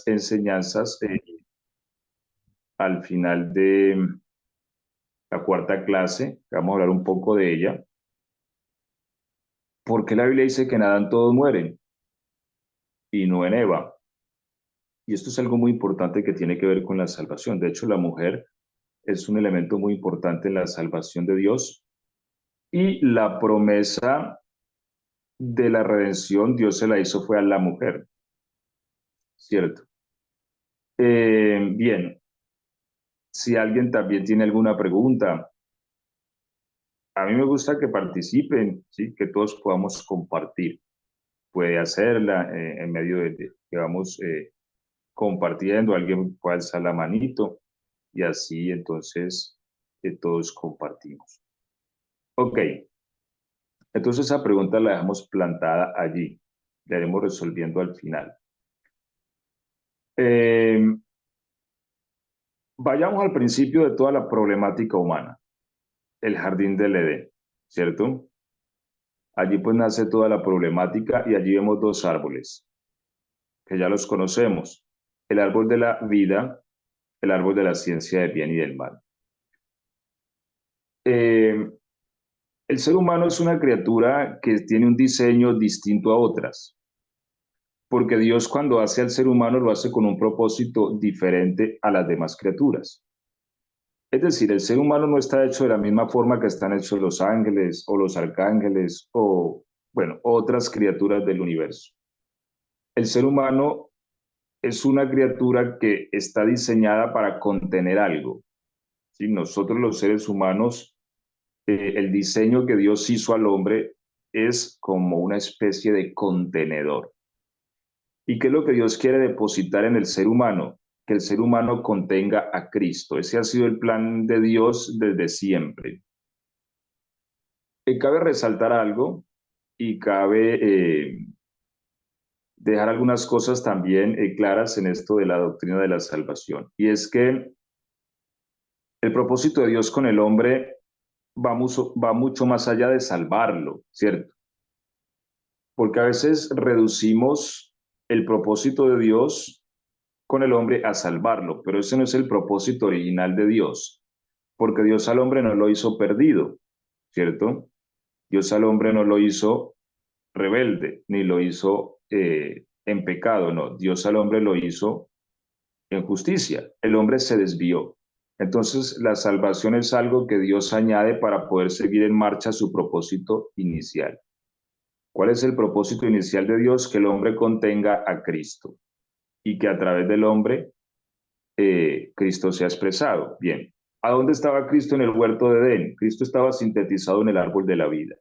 enseñanzas al final de la cuarta clase. Vamos a hablar un poco de ella. ¿Por qué la Biblia dice que en Adán todos mueren y no en Eva? Y esto es algo muy importante que tiene que ver con la salvación. De hecho, la mujer es un elemento muy importante en la salvación de Dios y la promesa de la redención Dios se la hizo fue a la mujer, ¿cierto? Bien, si alguien también tiene alguna pregunta, a mí me gusta que participen, ¿sí? Que todos podamos compartir. Puede hacerla en medio de que vamos compartiendo, alguien puede alzar la manito y así entonces todos compartimos. Ok, entonces esa pregunta la dejamos plantada allí, la iremos resolviendo al final. Eh, Vayamos al principio de toda la problemática humana, el jardín del Edén, ¿cierto? Allí pues nace toda la problemática y allí vemos dos árboles, que ya los conocemos, el árbol de la vida, el árbol de la ciencia del bien y del mal. Eh, el ser humano es una criatura que tiene un diseño distinto a otras, porque Dios cuando hace al ser humano lo hace con un propósito diferente a las demás criaturas. Es decir, el ser humano no está hecho de la misma forma que están hechos los ángeles o los arcángeles o, bueno, otras criaturas del universo. El ser humano es una criatura que está diseñada para contener algo. ¿Sí? Nosotros los seres humanos, el diseño que Dios hizo al hombre es como una especie de contenedor. ¿Y qué es lo que Dios quiere depositar en el ser humano? Que el ser humano contenga a Cristo. Ese ha sido el plan de Dios desde siempre. Cabe resaltar algo y cabe dejar algunas cosas también claras en esto de la doctrina de la salvación. Y es que el propósito de Dios con el hombre va mucho más allá de salvarlo, ¿cierto? Porque a veces reducimos el propósito de Dios con el hombre a salvarlo, pero ese no es el propósito original de Dios, porque Dios al hombre no lo hizo perdido, ¿cierto? Dios al hombre no lo hizo rebelde, ni lo hizo en pecado, no, Dios al hombre lo hizo en justicia, el hombre se desvió. Entonces, la salvación es algo que Dios añade para poder seguir en marcha su propósito inicial. ¿Cuál es el propósito inicial de Dios? Que el hombre contenga a Cristo y que a través del hombre Cristo sea expresado. Bien, ¿a dónde estaba Cristo en el huerto de Edén? Cristo estaba sintetizado en el árbol de la vida.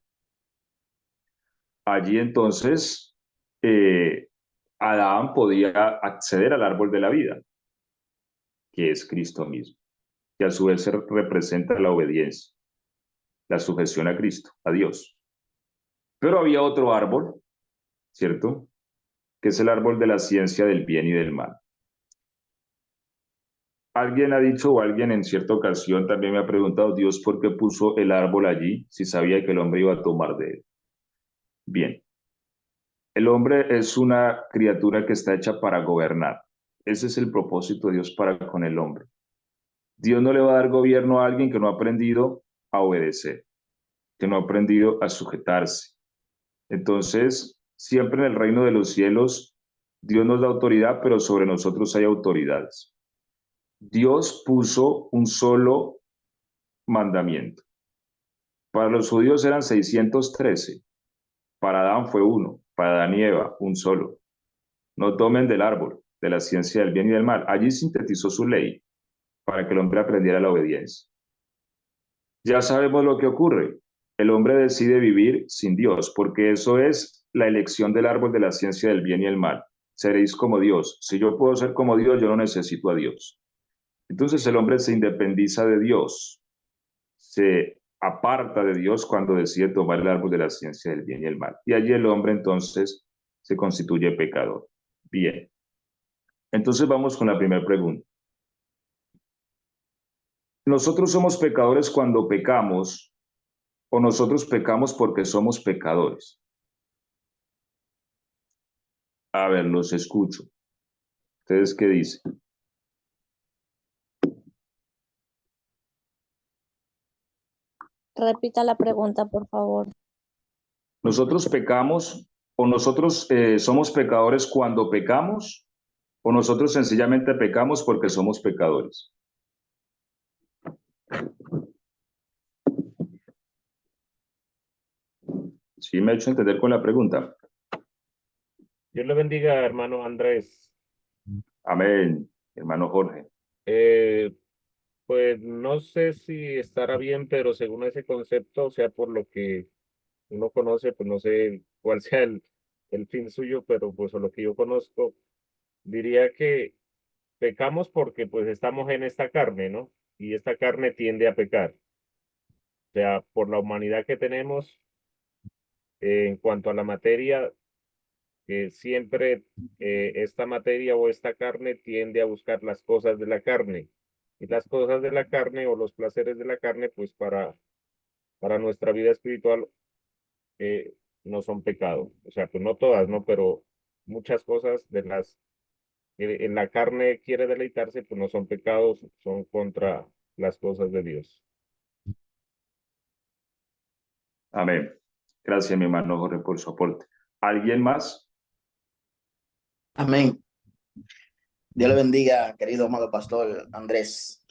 Allí entonces Adán podía acceder al árbol de la vida, que es Cristo mismo, que a su vez se representa la obediencia, la sujeción a Cristo, a Dios. Pero había otro árbol, ¿cierto? Que es el árbol de la ciencia del bien y del mal. Alguien ha dicho o alguien en cierta ocasión también me ha preguntado, Dios, ¿por qué puso el árbol allí si sabía que el hombre iba a tomar de él? Bien, el hombre es una criatura que está hecha para gobernar. Ese es el propósito de Dios para con el hombre. Dios no le va a dar gobierno a alguien que no ha aprendido a obedecer, que no ha aprendido a sujetarse. Entonces, siempre en el reino de los cielos, Dios nos da autoridad, pero sobre nosotros hay autoridades. Dios puso un solo mandamiento. Para los judíos eran 613, para Adán fue uno, para Adán y Eva un solo. No tomen del árbol, de la ciencia del bien y del mal. Allí sintetizó su ley para que el hombre aprendiera la obediencia. Ya sabemos lo que ocurre. El hombre decide vivir sin Dios, porque eso es la elección del árbol de la ciencia del bien y el mal. Seréis como Dios. Si yo puedo ser como Dios, yo no necesito a Dios. Entonces el hombre se independiza de Dios, se aparta de Dios cuando decide tomar el árbol de la ciencia del bien y el mal. Y allí el hombre entonces se constituye pecador. Bien, entonces vamos con la primera pregunta. ¿Nosotros somos pecadores cuando pecamos o nosotros pecamos porque somos pecadores? A ver, los escucho. ¿Ustedes qué dicen? Repita la pregunta, por favor. ¿Nosotros pecamos o nosotros somos pecadores cuando pecamos o nosotros sencillamente pecamos porque somos pecadores? ¿Sí me he hecho entender con la pregunta? Dios le bendiga, hermano Andrés. Amén, hermano Jorge. Eh, pues no sé si estará bien, pero según ese concepto, o sea, por lo que uno conoce, pues no sé cuál sea el fin suyo, pero pues a lo que yo conozco, diría que pecamos porque pues estamos en esta carne, ¿no? Y esta carne tiende a pecar. O sea, por la humanidad que tenemos, en cuanto a la materia, que siempre esta materia o esta carne tiende a buscar las cosas de la carne. Y las cosas de la carne o los placeres de la carne, pues para nuestra vida espiritual eh, no son pecado. O sea, pues no todas, ¿no? Pero muchas cosas de las que en la carne quiere deleitarse, pues no son pecados, son contra las cosas de Dios. Amén. Gracias, mi hermano Jorge, por su aporte. ¿Alguien más? Amén. Dios le bendiga, querido amado pastor Andrés.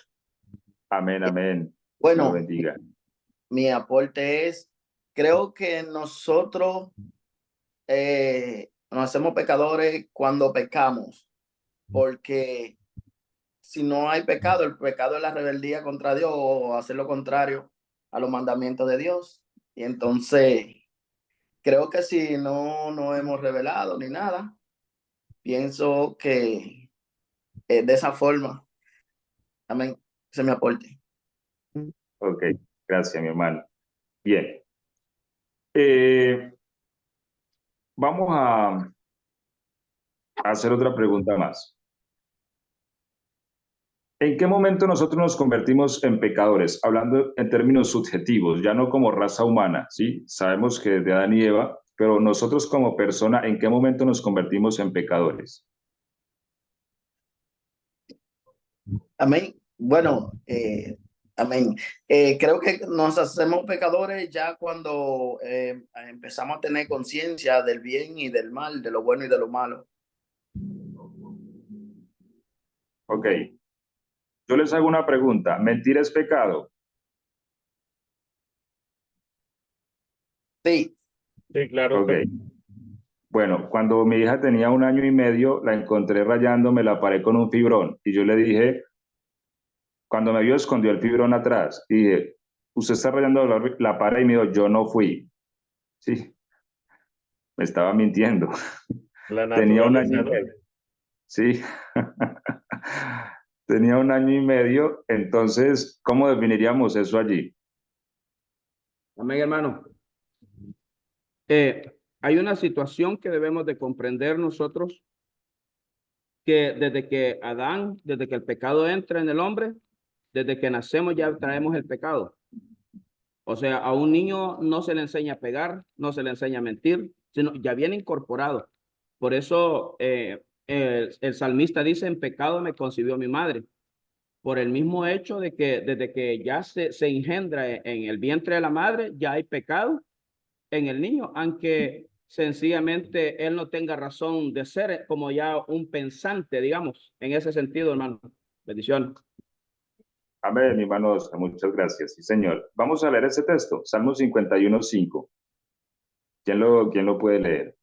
Amén, amén. Dios lo Bueno, bendiga. mi aporte es, creo que nosotros nos hacemos pecadores cuando pecamos, porque si no hay pecado, el pecado es la rebeldía contra Dios o hacer lo contrario a los mandamientos de Dios. Y entonces, creo que si no hemos revelado ni nada, pienso que de esa forma, amén, ese es mi aporte. Ok, gracias, mi hermano. Bien. Eh, vamos a hacer otra pregunta más. ¿En qué momento nosotros nos convertimos en pecadores? Hablando en términos subjetivos, ya no como raza humana, ¿sí? Sabemos que de Adán y Eva, pero nosotros como persona, ¿en qué momento nos convertimos en pecadores? Amén. Bueno, amén. Creo que nos hacemos pecadores ya cuando empezamos a tener conciencia del bien y del mal, de lo bueno y de lo malo. Ok, yo les hago una pregunta. ¿Mentir es pecado? Sí, Sí, claro, Ok. Bueno, cuando mi hija tenía 1 año y medio, la encontré rayándome la pared con un fibrón y yo le dije, cuando me vio, escondió el fibrón atrás y dije, usted está rayando la pared y me dijo, yo no fui. Sí, me estaba mintiendo. la Tenía 1 año naturaleza, y ¿no? medio. Sí. Tenía 1 año y medio. Entonces, ¿cómo definiríamos eso allí? Amén, hermano. Hay una situación que debemos de comprender nosotros, que desde que el pecado entra en el hombre, desde que nacemos ya traemos el pecado. O sea, a un niño no se le enseña a pegar, no se le enseña a mentir, sino ya viene incorporado. Por eso el salmista dice, en pecado me concibió mi madre. Por el mismo hecho de que desde que ya se engendra en el vientre de la madre, ya hay pecado en el niño, aunque sencillamente él no tenga razón de ser como ya un pensante, digamos, en ese sentido, hermano. Bendiciones. Amén, mi hermano Oscar, muchas gracias. Sí, señor. Vamos a leer ese texto, Salmo 51:5. ¿Quién lo puede leer?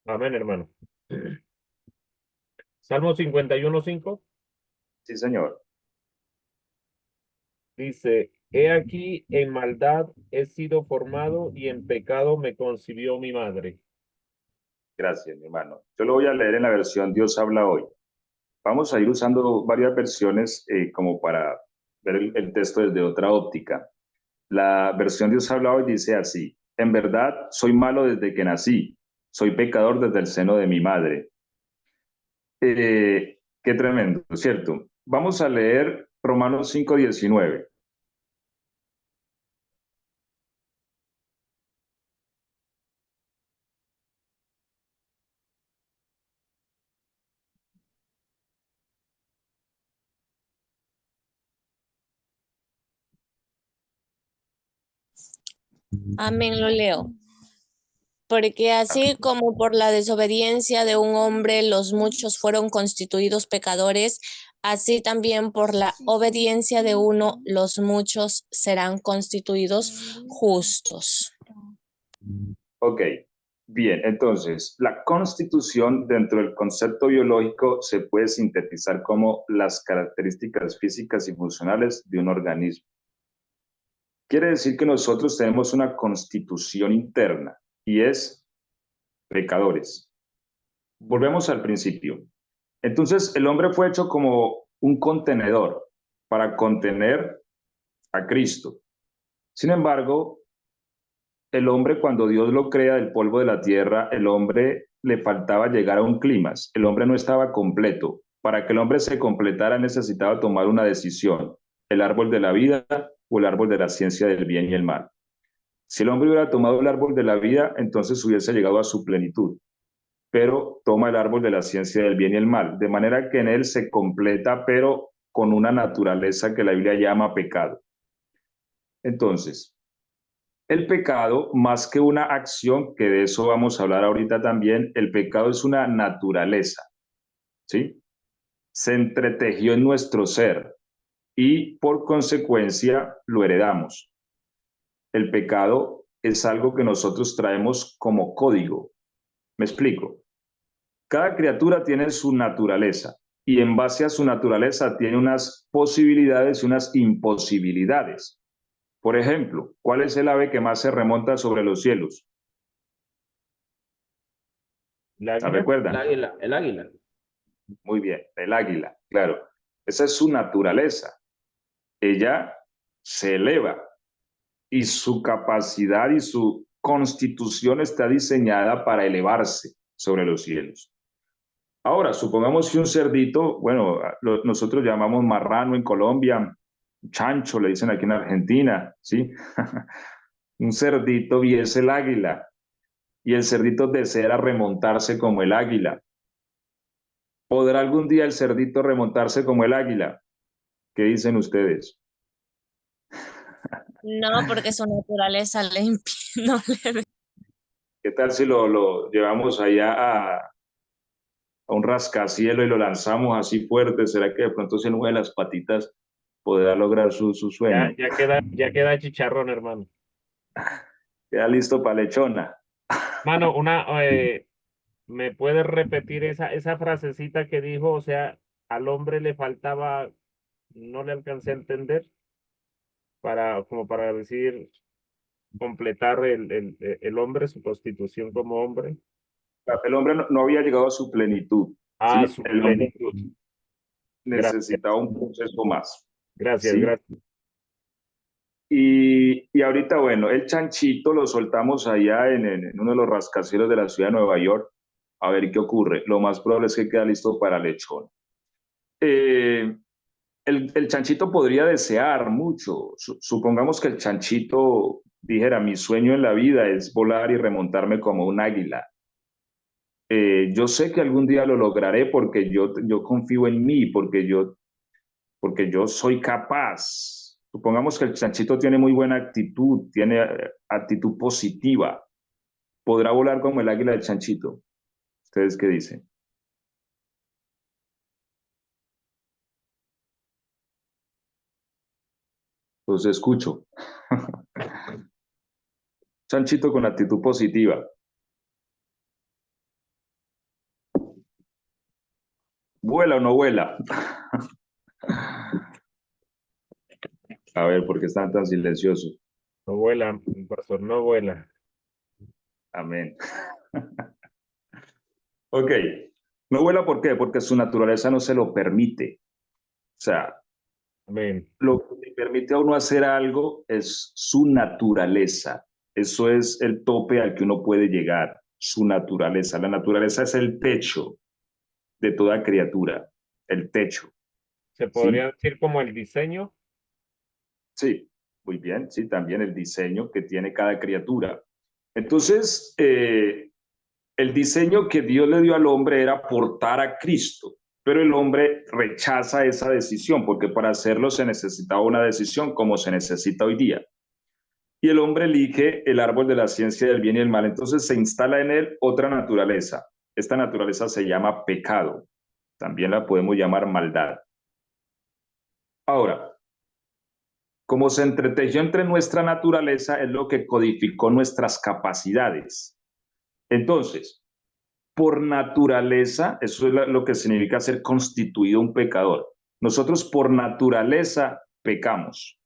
Amén, hermano. Salmo 51:5 Sí, señor. dice, he aquí en maldad he sido formado y en pecado me concibió mi madre. Gracias, mi hermano. Yo lo voy a leer en la versión Dios habla hoy. Vamos a ir usando varias versiones como para ver el texto desde otra óptica. La versión Dios habla hoy dice así: en verdad soy malo desde que nací, soy pecador desde el seno de mi madre. Qué tremendo, ¿cierto? Vamos a leer Romanos 5:19. Amén, lo leo. Porque así como por la desobediencia de un hombre los muchos fueron constituidos pecadores, así también por la obediencia de uno los muchos serán constituidos justos. Ok, bien, entonces, la constitución dentro del concepto biológico se puede sintetizar como las características físicas y funcionales de un organismo. Quiere decir que nosotros tenemos una constitución interna y es pecadores. Volvemos al principio. Entonces, el hombre fue hecho como un contenedor para contener a Cristo. Sin embargo, el hombre, cuando Dios lo crea del polvo de la tierra, el hombre le faltaba llegar a un clímax. El hombre no estaba completo. Para que el hombre se completara necesitaba tomar una decisión: el árbol de la vida o el árbol de la ciencia del bien y el mal. Si el hombre hubiera tomado el árbol de la vida, entonces hubiese llegado a su plenitud. Pero toma el árbol de la ciencia del bien y el mal, de manera que en él se completa, pero con una naturaleza que la Biblia llama pecado. Entonces, el pecado, más que una acción, que de eso vamos a hablar ahorita también, el pecado es una naturaleza, ¿sí? Se entretejió en nuestro ser y por consecuencia lo heredamos. El pecado es algo que nosotros traemos como código. ¿Me explico? Cada criatura tiene su naturaleza y en base a su naturaleza tiene unas posibilidades y unas imposibilidades. Por ejemplo, ¿cuál es el ave que más se remonta sobre los cielos? ¿La ¿La águila? El recuerdan? águila, el águila. Muy bien, el águila, claro. Esa es su naturaleza. Ella se eleva y su capacidad y su constitución está diseñada para elevarse sobre los cielos. Ahora, supongamos que un cerdito, bueno, nosotros llamamos marrano en Colombia, chancho le dicen aquí en Argentina, ¿sí? Un cerdito viese el águila y el cerdito desea remontarse como el águila. ¿Podrá algún día el cerdito remontarse como el águila? ¿Qué dicen ustedes? No, porque su naturaleza le impide, no le ¿Qué tal si lo llevamos allá a un rascacielos y lo lanzamos así fuerte? ¿Será que de pronto se mueve las patitas podrá lograr su sueño? Ya queda chicharrón, hermano. ¿Queda listo para lechona? Mano, ¿me puedes repetir esa frasecita que dijo? O sea, al hombre le faltaba, no le alcancé a entender, como para decir, completar el hombre, su constitución como hombre. El hombre no había llegado a su plenitud, Ah, ¿sí? su El hombre plenitud. Gracias, necesitaba un proceso más, gracias, ¿sí? gracias. Y ahorita, bueno, el chanchito lo soltamos allá en uno de los rascacielos de la ciudad de Nueva York, a ver qué ocurre. Lo más probable es que quede listo para lechón. El chanchito podría desear mucho. Supongamos que el chanchito dijera: mi sueño en la vida es volar y remontarme como un águila. Yo sé que algún día lo lograré porque yo confío en mí, porque yo soy capaz. Supongamos que el chanchito tiene muy buena actitud, tiene actitud positiva. ¿Podrá volar como el águila del chanchito? ¿Ustedes qué dicen? Los escucho. Chanchito con actitud positiva. ¿Vuela o no vuela? A ver, ¿por qué están tan silenciosos? No vuela, pastor, no vuela. Amén. Ok. No vuela, ¿por qué? Porque su naturaleza no se lo permite. O sea, Amén. Lo que le permite a uno hacer algo es su naturaleza. Eso es el tope al que uno puede llegar, su naturaleza. La naturaleza es el techo de toda criatura, el techo. Se ¿Sí? podría decir como el diseño. Sí, muy bien, sí, también el diseño que tiene cada criatura. Entonces, el diseño que Dios le dio al hombre era portar a Cristo, pero el hombre rechaza esa decisión porque para hacerlo se necesitaba una decisión como se necesita hoy día. Y el hombre elige el árbol de la ciencia del bien y el mal, entonces se instala en él otra naturaleza. Esta naturaleza se llama pecado, también la podemos llamar maldad. Ahora, como se entretejió entre nuestra naturaleza, es lo que codificó nuestras capacidades. Entonces, por naturaleza, eso es lo que significa ser constituido un pecador. Nosotros por naturaleza pecamos.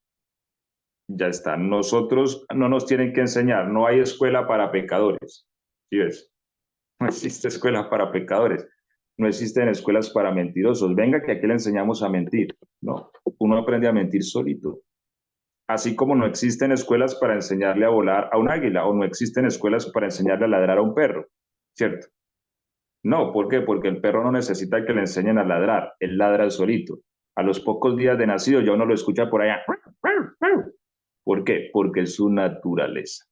Ya está. Nosotros no nos tienen que enseñar, no hay escuela para pecadores. ¿Sí ves? No existe escuela para pecadores. No existen escuelas para mentirosos. Venga que aquí le enseñamos a mentir. No, uno aprende a mentir solito. Así como no existen escuelas para enseñarle a volar a un águila o no existen escuelas para enseñarle a ladrar a un perro, ¿cierto? No, ¿por qué? Porque el perro no necesita que le enseñen a ladrar, él ladra solito. A los pocos días de nacido ya uno lo escucha por allá. ¿Por qué? Porque es su naturaleza,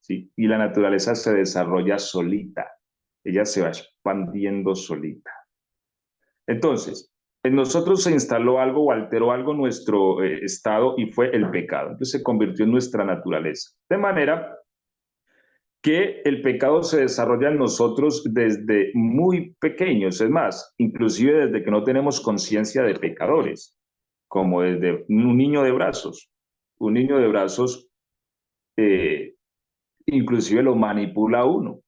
¿sí? Y la naturaleza se desarrolla solita, ella se va expandiendo solita. Entonces, en nosotros se instaló algo o alteró algo nuestro estado y fue el pecado. Entonces se convirtió en nuestra naturaleza. De manera que el pecado se desarrolla en nosotros desde muy pequeños, es más, inclusive desde que no tenemos conciencia de pecadores, como desde un niño de brazos. Un niño de brazos eh, inclusive lo manipula a uno,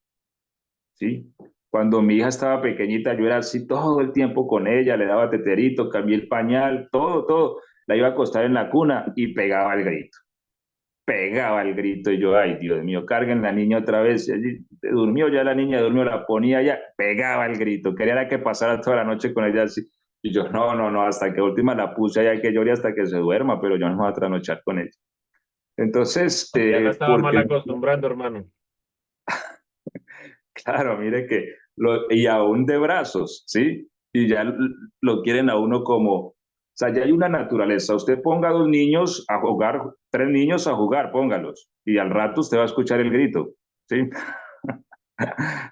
¿sí? Cuando mi hija estaba pequeñita, yo era así todo el tiempo con ella, le daba teterito, cambié el pañal, todo, todo. La iba a acostar en la cuna y pegaba el grito y yo, ay, Dios mío, carguen la niña otra vez. Y allí durmió ya la niña, durmió, la ponía ya, pegaba el grito. Quería que pasara toda la noche con ella así. Y yo, no, no, no, hasta que última la puse allá que llore hasta que se duerma, pero yo no me voy a trasnochar con ella. Entonces, Ya la estaba mal porque, acostumbrando, hermano. claro, mire que, y aún de brazos, ¿sí? Y ya lo quieren a uno como, o sea, ya hay una naturaleza. Usted ponga 2 niños a jugar, 3 niños a jugar, póngalos. Y al rato usted va a escuchar el grito, ¿sí?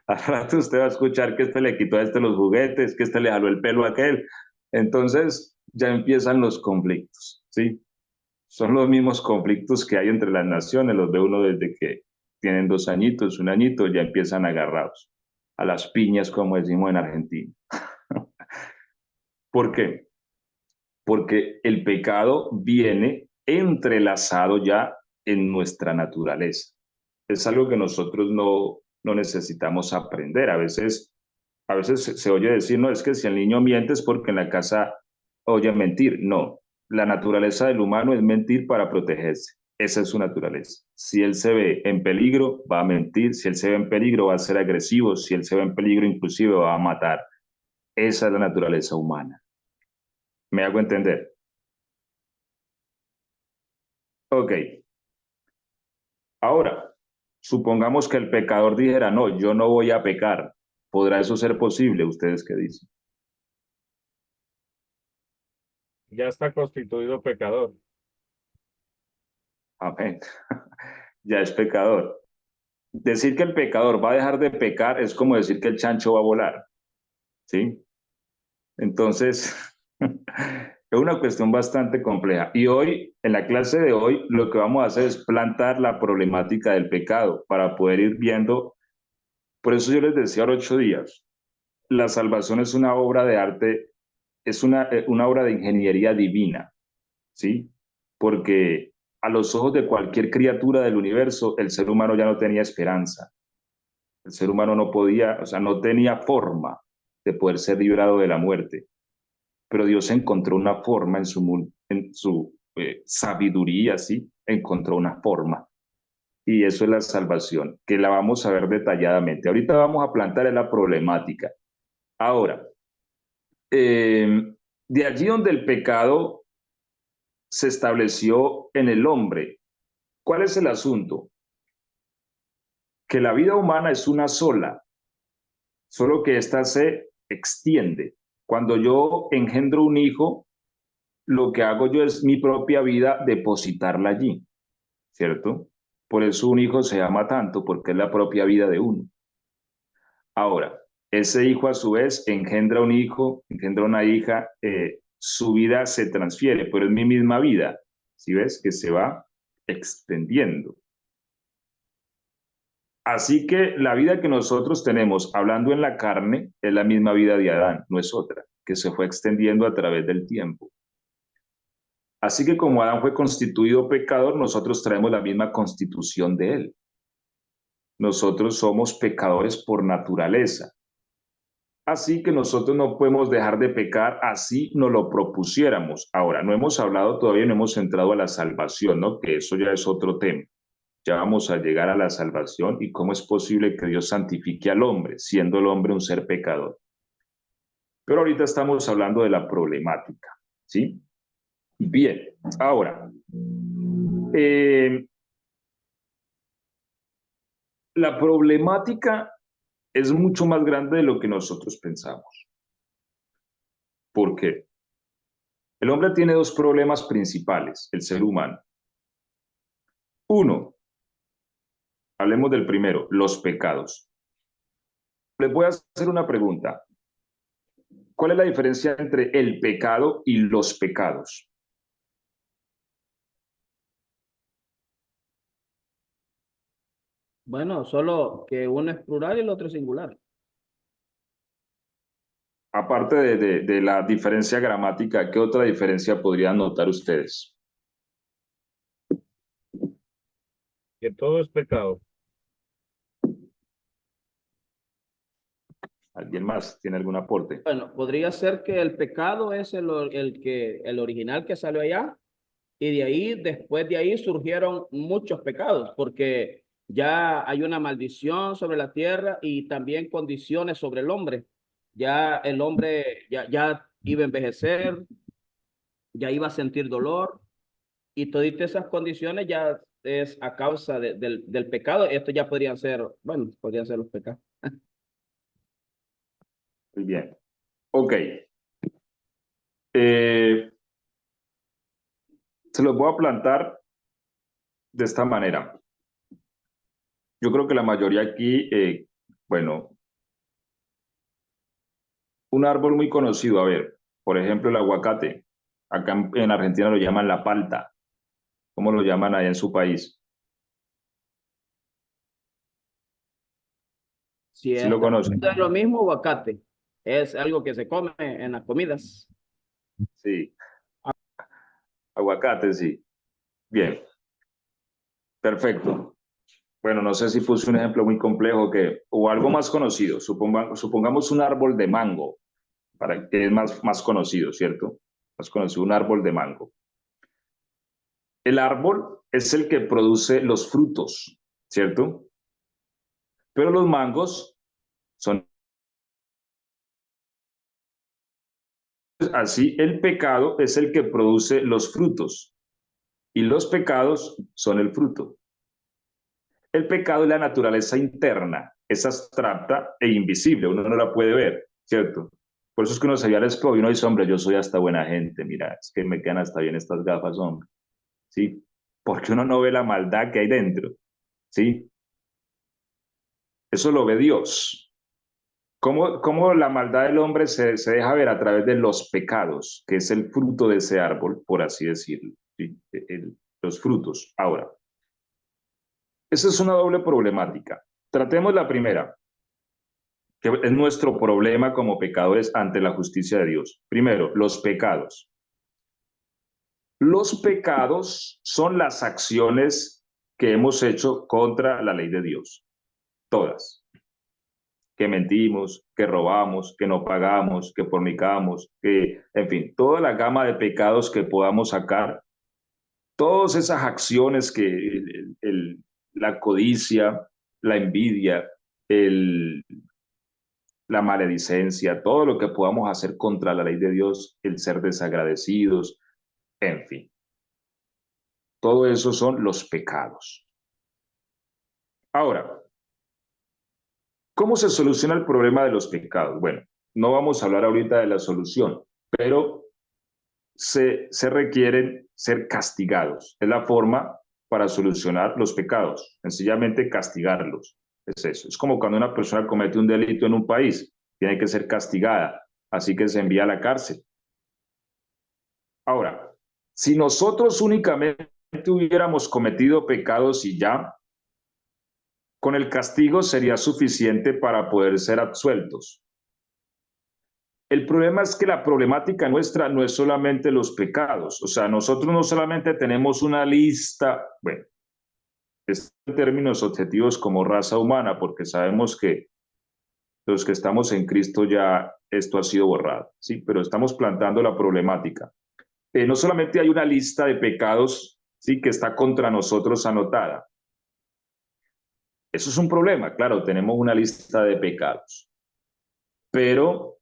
Al rato usted va a escuchar que este le quitó a este los juguetes, que este le jaló el pelo a aquel. Entonces ya empiezan los conflictos, ¿sí? Son los mismos conflictos que hay entre las naciones, los ve uno desde que tienen 2 añitos, 1 añito, ya empiezan agarrados a las piñas, como decimos en Argentina. ¿Por qué? Porque el pecado viene entrelazado ya en nuestra naturaleza. Es algo que nosotros no necesitamos aprender. A veces se oye decir, no, es que si el niño miente es porque en la casa oye mentir. No, la naturaleza del humano es mentir para protegerse. Esa es su naturaleza. Si él se ve en peligro, va a mentir. Si él se ve en peligro, va a ser agresivo. Si él se ve en peligro, inclusive va a matar. Esa es la naturaleza humana. ¿Me hago entender? Ok. Ahora, supongamos que el pecador dijera, no, yo no voy a pecar. ¿Podrá eso ser posible? ¿Ustedes qué dicen? Ya está constituido pecador. Amén. Ya es pecador. Decir que el pecador va a dejar de pecar es como decir que el chancho va a volar, ¿sí? Entonces, es una cuestión bastante compleja. Y hoy, en la clase de hoy, lo que vamos a hacer es plantar la problemática del pecado para poder ir viendo. Por eso yo les decía ahora 8 días, la salvación es una obra de arte, es una obra de ingeniería divina, ¿sí? Porque a los ojos de cualquier criatura del universo, el ser humano ya no tenía esperanza. El ser humano no podía, o sea, no tenía forma de poder ser librado de la muerte. Pero Dios encontró una forma en su sabiduría, ¿sí? Encontró una forma. Y eso es la salvación, que la vamos a ver detalladamente. Ahorita vamos a plantear la problemática. Ahora, de allí donde el pecado se estableció en el hombre. ¿Cuál es el asunto? Que la vida humana es una sola, solo que ésta se extiende. Cuando yo engendro un hijo, lo que hago yo es mi propia vida depositarla allí, ¿cierto? Por eso un hijo se ama tanto, porque es la propia vida de uno. Ahora, ese hijo a su vez engendra un hijo, engendra una hija, su vida se transfiere, pero es mi misma vida, ¿sí ves? Que se va extendiendo. Así que la vida que nosotros tenemos hablando en la carne es la misma vida de Adán, no es otra, que se fue extendiendo a través del tiempo. Así que como Adán fue constituido pecador, nosotros traemos la misma constitución de él. Nosotros somos pecadores por naturaleza. Así que nosotros no podemos dejar de pecar así nos lo propusiéramos. Ahora, no hemos hablado todavía, no hemos entrado a la salvación, ¿no? Que eso ya es otro tema. Ya vamos a llegar a la salvación y cómo es posible que Dios santifique al hombre, siendo el hombre un ser pecador. Pero ahorita estamos hablando de la problemática, ¿sí? Bien, ahora, la problemática es mucho más grande de lo que nosotros pensamos. ¿Por qué? El hombre tiene dos problemas principales, el ser humano. Uno, hablemos del primero, los pecados. Les voy a hacer una pregunta. ¿Cuál es la diferencia entre el pecado y los pecados? Bueno, solo que uno es plural y el otro es singular. Aparte de la diferencia gramática, ¿qué otra diferencia podrían notar ustedes? Que todo es pecado. ¿Alguien más tiene algún aporte? Bueno, podría ser que el pecado es el original que salió allá, y de ahí, después de ahí surgieron muchos pecados, porque ya hay una maldición sobre la tierra y también condiciones sobre el hombre. Ya el hombre ya iba a envejecer, ya iba a sentir dolor, y todas esas condiciones ya es a causa del pecado. Esto ya podrían ser, bueno, podrían ser los pecados. Muy bien. Ok. Se los voy a plantar de esta manera. Yo creo que la mayoría aquí, bueno, un árbol muy conocido, a ver, por ejemplo, el aguacate. Acá en Argentina lo llaman la palta. ¿Cómo lo llaman allá en su país? Si ¿Sí es, lo conocen? es lo mismo, aguacate. Es algo que se come en las comidas. Sí. Aguacate, sí. Bien. Perfecto. Bueno, no sé si puse un ejemplo muy complejo o algo más conocido. Supongamos un árbol de mango, para que es más conocido, ¿cierto? Más conocido, un árbol de mango. El árbol es el que produce los frutos, ¿cierto? Pero los mangos son así, el pecado es el que produce los frutos y los pecados son el fruto. El pecado es la naturaleza interna, es abstracta e invisible, uno no la puede ver, ¿cierto? Por eso es que uno se ve al espejo y uno dice, hombre, yo soy hasta buena gente, mira, es que me quedan hasta bien estas gafas, hombre, ¿sí? Porque uno no ve la maldad que hay dentro, ¿sí? Eso lo ve Dios. ¿Cómo la maldad del hombre se deja ver a través de los pecados, que es el fruto de ese árbol, por así decirlo, ¿sí? Los frutos. Ahora, esa es una doble problemática. Tratemos la primera, que es nuestro problema como pecadores ante la justicia de Dios. Primero, los pecados. Los pecados son las acciones que hemos hecho contra la ley de Dios. Todas. Que mentimos, que robamos, que no pagamos, que fornicamos, que, en fin, toda la gama de pecados que podamos sacar, todas esas acciones que la codicia, la envidia, la maledicencia, todo lo que podamos hacer contra la ley de Dios, el ser desagradecidos, en fin. Todo eso son los pecados. Ahora, ¿cómo se soluciona el problema de los pecados? Bueno, no vamos a hablar ahorita de la solución, pero se requieren ser castigados. Es la forma para solucionar los pecados, sencillamente castigarlos. Es eso. Es como cuando una persona comete un delito en un país, tiene que ser castigada, así que se envía a la cárcel. Ahora, si nosotros únicamente hubiéramos cometido pecados y ya, con el castigo sería suficiente para poder ser absueltos. El problema es que la problemática nuestra no es solamente los pecados, o sea, nosotros no solamente tenemos una lista, bueno, en términos objetivos como raza humana, porque sabemos que los que estamos en Cristo ya esto ha sido borrado, ¿sí? Pero estamos plantando la problemática. No solamente hay una lista de pecados, ¿sí? Que está contra nosotros anotada. Eso es un problema, claro, tenemos una lista de pecados. Pero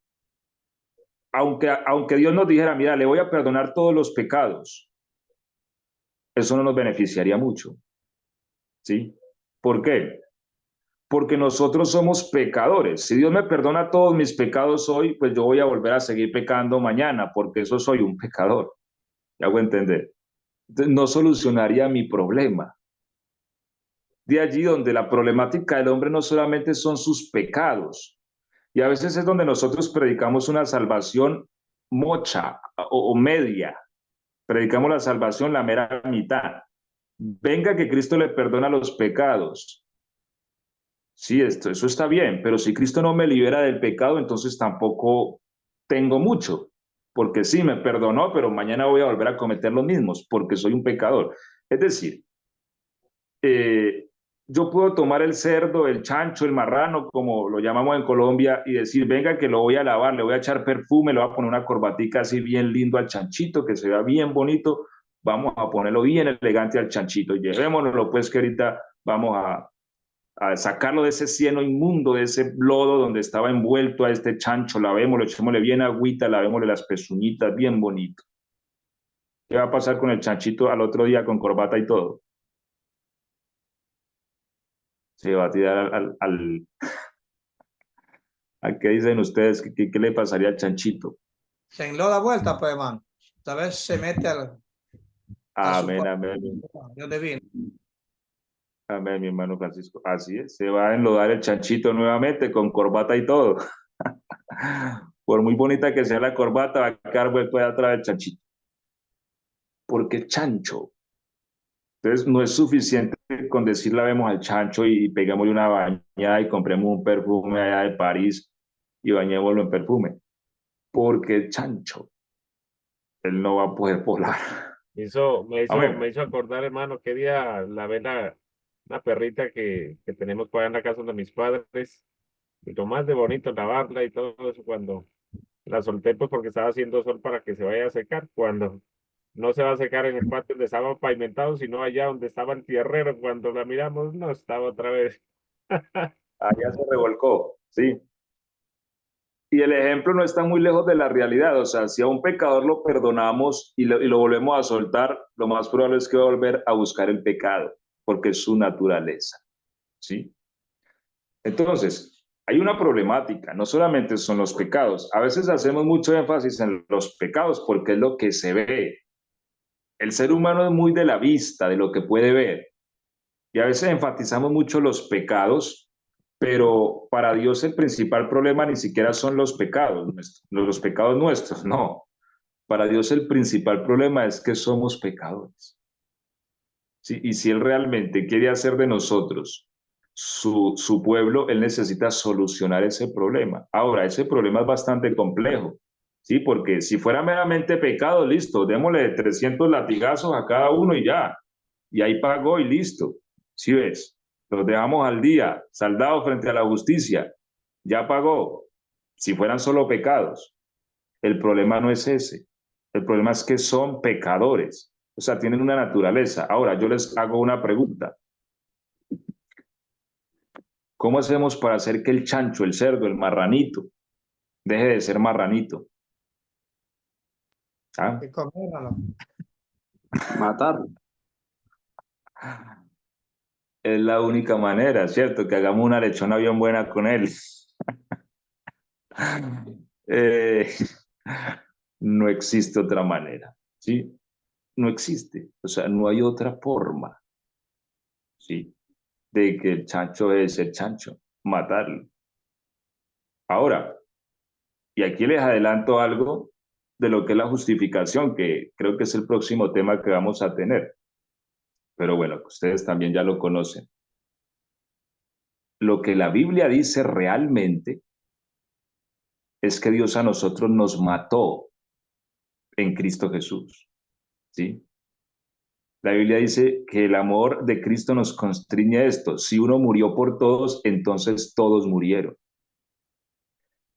aunque Dios nos dijera, mira, le voy a perdonar todos los pecados, eso no nos beneficiaría mucho, ¿sí? ¿Por qué? Porque nosotros somos pecadores. Si Dios me perdona todos mis pecados hoy, pues yo voy a volver a seguir pecando mañana, porque eso soy un pecador. ¿Ya hago entender? Entonces, no solucionaría mi problema. De allí donde la problemática del hombre no solamente son sus pecados, y a veces es donde nosotros predicamos una salvación mocha o media. Predicamos la salvación la mera mitad. Venga que Cristo le perdona los pecados. Sí, eso está bien, pero si Cristo no me libera del pecado, entonces tampoco tengo mucho, porque sí, me perdonó, pero mañana voy a volver a cometer los mismos, porque soy un pecador. Es decir, yo puedo tomar el cerdo, el chancho, el marrano, como lo llamamos en Colombia, y decir, venga que lo voy a lavar, le voy a echar perfume, le voy a poner una corbatica así bien lindo al chanchito, que se vea bien bonito, vamos a ponerlo bien elegante al chanchito, llevémonoslo pues que ahorita vamos a sacarlo de ese cieno inmundo, de ese lodo donde estaba envuelto a este chancho, lavémoslo, echémosle bien agüita, lavémosle las pezuñitas bien bonito. ¿Qué va a pasar con el chanchito al otro día con corbata y todo? Se va a tirar ¿A qué dicen ustedes? ¿Qué le pasaría al chanchito? Se enloda vuelta, pues, hermano. Tal vez se mete a su Amén, amén. Dios divino. Amén, mi hermano Francisco. Así es, se va a enlodar el chanchito nuevamente con corbata y todo. Por muy bonita que sea la corbata, va a quedar vuelto de atrás el chanchito. Porque chancho. Entonces, no es suficiente con decir lavemos al chancho y peguémosle una bañada y compremos un perfume allá de París y bañémoslo en perfume. Porque el chancho, él no va a poder volar. Me Amén. hizo acordar, hermano, qué día lavé una perrita que tenemos por allá en la casa de mis padres. Y lo más de bonito lavarla y todo eso cuando la solté, pues porque estaba haciendo sol para que se vaya a secar. Cuando no se va a secar en el patio donde estaba pavimentado, sino allá donde estaba el tierrero. Cuando la miramos, no estaba otra vez. Allá se revolcó, sí. Y el ejemplo no está muy lejos de la realidad. O sea, si a un pecador lo perdonamos y lo volvemos a soltar, lo más probable es que va a volver a buscar el pecado, porque es su naturaleza, ¿sí? Entonces, hay una problemática, no solamente son los pecados. A veces hacemos mucho énfasis en los pecados porque es lo que se ve. El ser humano es muy de la vista, de lo que puede ver. Y a veces enfatizamos mucho los pecados, pero para Dios el principal problema ni siquiera son los pecados nuestros, no. Para Dios el principal problema es que somos pecadores. ¿Sí? Y si Él realmente quiere hacer de nosotros su pueblo, Él necesita solucionar ese problema. Ahora, ese problema es bastante complejo, ¿sí? Porque si fuera meramente pecado, listo, démosle 300 latigazos a cada uno y ya. Y ahí pagó y listo. ¿Sí ves? Los dejamos al día, saldados frente a la justicia. Ya pagó. Si fueran solo pecados. El problema no es ese. El problema es que son pecadores. O sea, tienen una naturaleza. Ahora, yo les hago una pregunta. ¿Cómo hacemos para hacer que el chancho, el cerdo, el marranito, deje de ser marranito? ¿Ah? Y coméralo. Matarlo. Es la única manera, ¿cierto? Que hagamos una lechona bien buena con él. Eh, no existe otra manera, ¿sí? No existe. O sea, no hay otra forma, ¿sí? De que el chancho es el chancho, matarlo. Ahora, y aquí les adelanto algo de lo que es la justificación, que creo que es el próximo tema que vamos a tener. Pero bueno, ustedes también ya lo conocen. Lo que la Biblia dice realmente es que Dios a nosotros nos mató en Cristo Jesús, ¿sí? La Biblia dice que el amor de Cristo nos constriñe a esto. Si uno murió por todos, entonces todos murieron.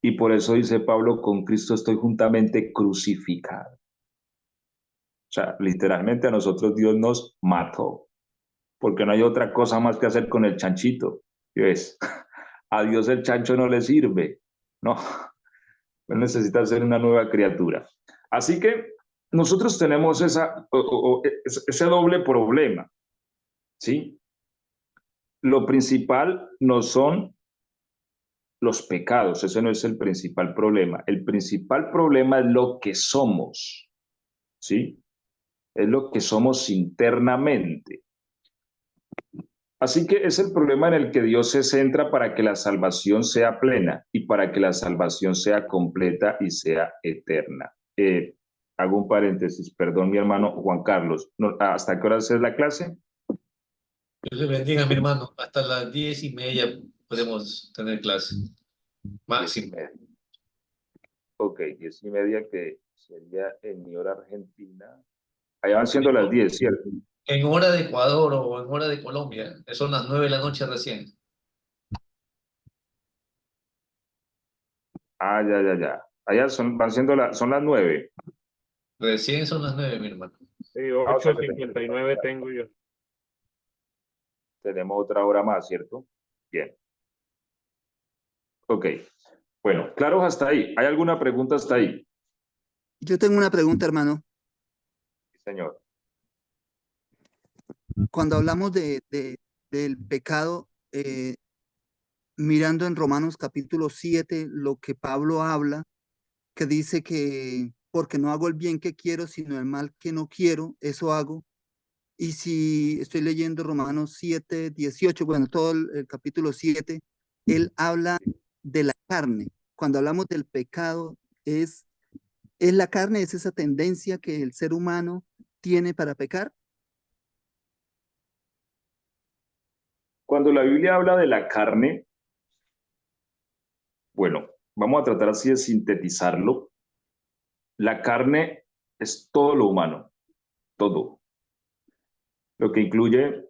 Y por eso dice Pablo, con Cristo estoy juntamente crucificado. O sea, literalmente a nosotros Dios nos mató, porque no hay otra cosa más que hacer con el chanchito. ¿Ves? A Dios el chancho no le sirve. No, él necesita ser una nueva criatura. Así que nosotros tenemos ese doble problema, ¿sí? Lo principal no son los pecados, ese no es el principal problema. El principal problema es lo que somos, ¿sí? Es lo que somos internamente. Así que es el problema en el que Dios se centra para que la salvación sea plena y para que la salvación sea completa y sea eterna. Hago un paréntesis, perdón, mi hermano Juan Carlos. ¿Hasta qué hora es la clase? Dios le bendiga, mi hermano. Hasta las 10:30 podemos tener clase. Máximo. Ok, 10:30, que sería en mi hora argentina. Allá van siendo las 10, ¿cierto? En hora de Ecuador o en hora de Colombia, son las 9 de la noche recién. Ah, ya. Allá van siendo son las 9. Recién son las 9, mi hermano. Sí, O sea que 8:59 tengo yo. tenemos otra hora más, ¿cierto? Bien. Ok. Bueno, claro, hasta ahí. ¿Hay alguna pregunta hasta ahí? Yo tengo una pregunta, hermano. Sí, señor. Cuando hablamos del pecado, mirando en Romanos capítulo 7, lo que Pablo habla, que dice que porque no hago el bien que quiero, sino el mal que no quiero, eso hago. Y si estoy leyendo Romanos 7, 18, bueno, todo el capítulo 7, él habla de la carne. Cuando hablamos del pecado, es la carne, es esa tendencia que el ser humano tiene para pecar. Cuando la Biblia habla de la carne, bueno, vamos a tratar así de sintetizarlo. La carne es todo lo humano, todo. Lo que incluye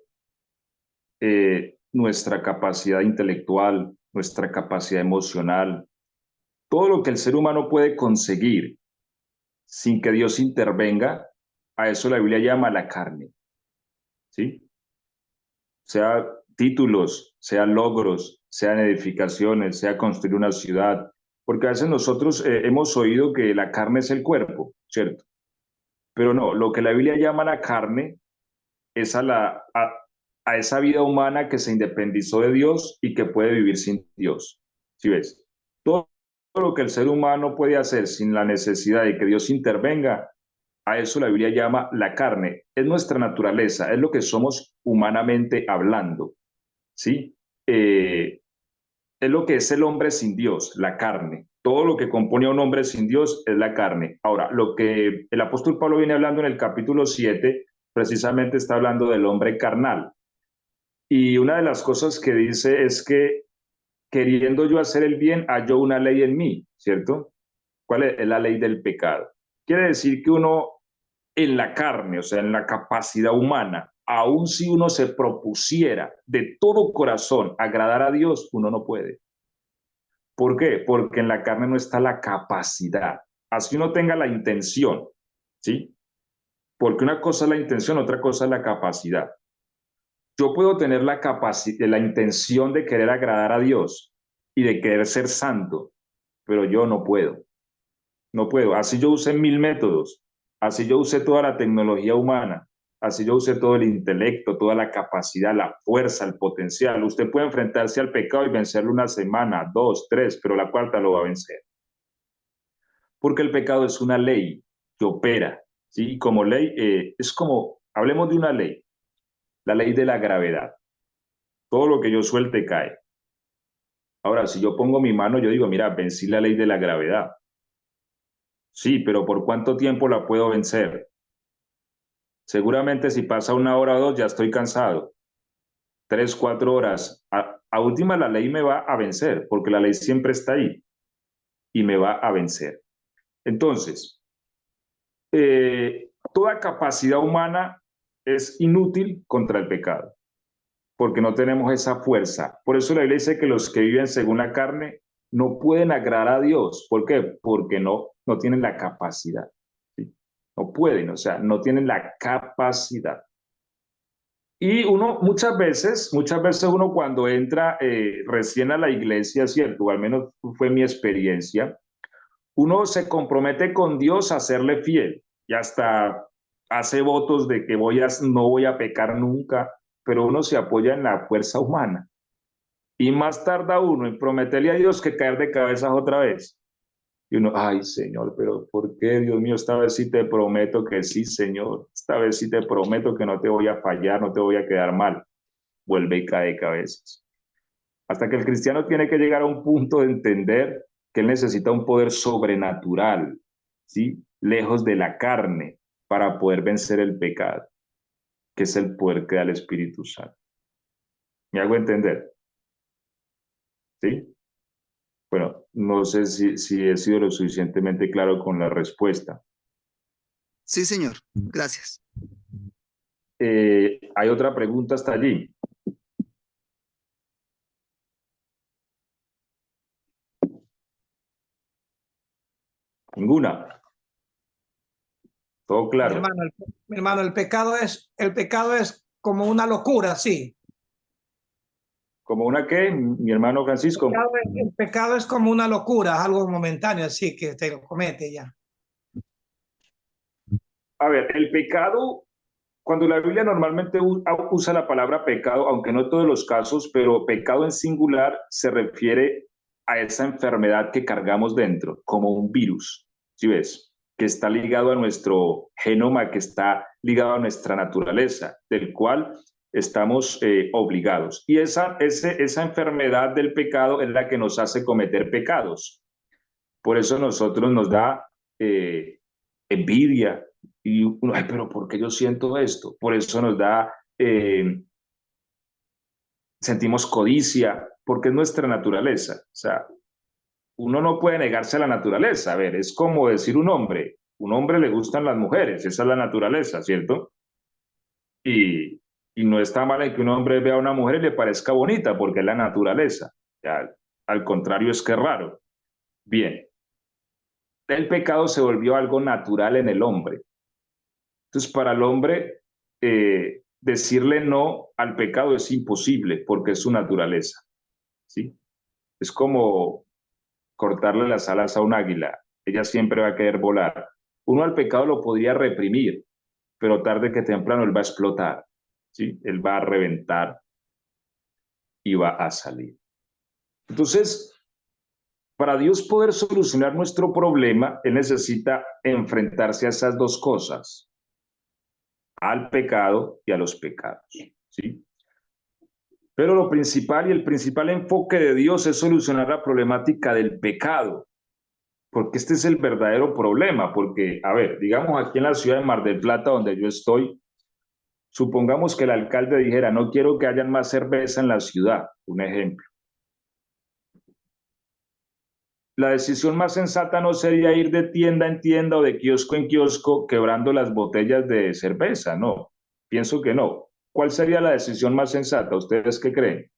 nuestra capacidad intelectual, nuestra capacidad emocional, todo lo que el ser humano puede conseguir sin que Dios intervenga, a eso la Biblia llama la carne, ¿sí? Sea títulos, sean logros, sean edificaciones, sea construir una ciudad, porque a veces nosotros hemos oído que la carne es el cuerpo, ¿cierto? Pero no, lo que la Biblia llama la carne es a esa vida humana que se independizó de Dios y que puede vivir sin Dios. ¿Sí ves? Todo lo que el ser humano puede hacer sin la necesidad de que Dios intervenga, a eso la Biblia llama la carne. Es nuestra naturaleza, es lo que somos humanamente hablando. ¿Sí? Es lo que es el hombre sin Dios, la carne. Todo lo que compone a un hombre sin Dios es la carne. Ahora, lo que el apóstol Pablo viene hablando en el capítulo 7, precisamente está hablando del hombre carnal. Y una de las cosas que dice es que queriendo yo hacer el bien, hallo una ley en mí, ¿cierto? ¿Cuál es la ley del pecado? Quiere decir que uno en la carne, o sea, en la capacidad humana, aun si uno se propusiera de todo corazón agradar a Dios, uno no puede. ¿Por qué? Porque en la carne no está la capacidad. Así uno tenga la intención, ¿sí? Porque una cosa es la intención, otra cosa es la capacidad. Yo puedo tener la intención de querer agradar a Dios y de querer ser santo, pero yo no puedo. No puedo. Así yo usé 1000 métodos, así yo usé toda la tecnología humana, así yo use todo el intelecto, toda la capacidad, la fuerza, el potencial. Usted puede enfrentarse al pecado y vencerlo una semana, 2, 3, pero la cuarta lo va a vencer. Porque el pecado es una ley que opera, ¿sí? Y como ley, es como, hablemos de una ley, la ley de la gravedad. Todo lo que yo suelte cae. Ahora, si yo pongo mi mano, yo digo, mira, vencí la ley de la gravedad. Sí, pero ¿por cuánto tiempo la puedo vencer? Seguramente si pasa 1 hora o 2, ya estoy cansado. 3, 4 horas. A última la ley me va a vencer, porque la ley siempre está ahí y me va a vencer. Entonces, toda capacidad humana es inútil contra el pecado, porque no tenemos esa fuerza. Por eso la Biblia dice que los que viven según la carne no pueden agradar a Dios. ¿Por qué? Porque no tienen la capacidad. ¿Sí? No pueden, o sea, no tienen la capacidad. Y uno muchas veces uno cuando entra recién a la iglesia, ¿cierto? O al menos fue mi experiencia, uno se compromete con Dios a serle fiel y hasta hace votos de que no voy a pecar nunca, pero uno se apoya en la fuerza humana. Y más tarda uno en prometerle a Dios que caer de cabezas otra vez. Y uno, ay, Señor, pero ¿por qué, Dios mío? Esta vez sí te prometo que sí, Señor. Esta vez sí te prometo que no te voy a fallar, no te voy a quedar mal. Vuelve y cae de cabezas. Hasta que el cristiano tiene que llegar a un punto de entender que él necesita un poder sobrenatural, ¿sí? Lejos de la carne, para poder vencer el pecado, que es el poder que da el Espíritu Santo. ¿Me hago entender? ¿Sí? Bueno, no sé si he sido lo suficientemente claro con la respuesta. Sí, señor. Gracias. ¿Hay otra pregunta hasta allí? Ninguna. Todo claro. Mi hermano, el pecado es como una locura, sí. ¿Como una qué, mi hermano Francisco? El pecado es como una locura, algo momentáneo, así que te lo comete ya. A ver, el pecado, cuando la Biblia normalmente usa la palabra pecado, aunque no en todos los casos, pero pecado en singular se refiere a esa enfermedad que cargamos dentro, como un virus, ¿sí ves? Que está ligado a nuestro genoma, que está ligado a nuestra naturaleza, del cual estamos obligados. Y esa enfermedad del pecado es la que nos hace cometer pecados. Por eso nosotros nos da envidia y uno, ay, pero ¿por qué yo siento esto? Por eso nos da, sentimos codicia, porque es nuestra naturaleza. O sea, uno no puede negarse a la naturaleza. A ver, es como decir un hombre le gustan las mujeres, esa es la naturaleza, ¿cierto? Y no está mal en que un hombre vea a una mujer y le parezca bonita, porque es la naturaleza. Ya, al contrario, es que es raro. Bien, el pecado se volvió algo natural en el hombre. Entonces, para el hombre, decirle no al pecado es imposible porque es su naturaleza, ¿sí? Es como cortarle las alas a un águila. Ella siempre va a querer volar. Uno al pecado lo podría reprimir, pero tarde que temprano él va a explotar, ¿sí? Él va a reventar y va a salir. Entonces, para Dios poder solucionar nuestro problema, Él necesita enfrentarse a esas dos cosas, al pecado y a los pecados, ¿sí? Pero lo principal y el principal enfoque de Dios es solucionar la problemática del pecado, porque este es el verdadero problema, porque, a ver, digamos aquí en la ciudad de Mar del Plata, donde yo estoy, supongamos que el alcalde dijera, no quiero que hayan más cerveza en la ciudad, un ejemplo. La decisión más sensata no sería ir de tienda en tienda o de kiosco en kiosco quebrando las botellas de cerveza, no, pienso que no. ¿Cuál sería la decisión más sensata? ¿Ustedes qué creen?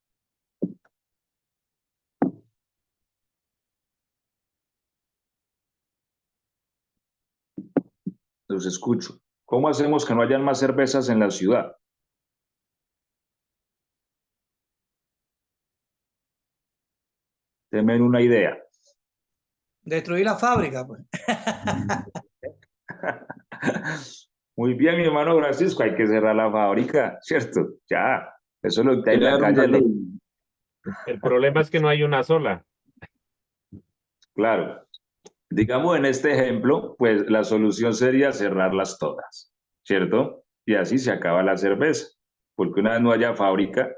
Los escucho. ¿Cómo hacemos que no hayan más cervezas en la ciudad? Denme una idea. Destruir la fábrica, pues. Muy bien, mi hermano Francisco, hay que cerrar la fábrica, ¿cierto? Ya, eso es lo que hay en la Crearon calle. la ley. El problema es que no hay una sola. Claro. Digamos en este ejemplo, pues la solución sería cerrarlas todas, ¿cierto? Y así se acaba la cerveza, porque una vez no haya fábrica,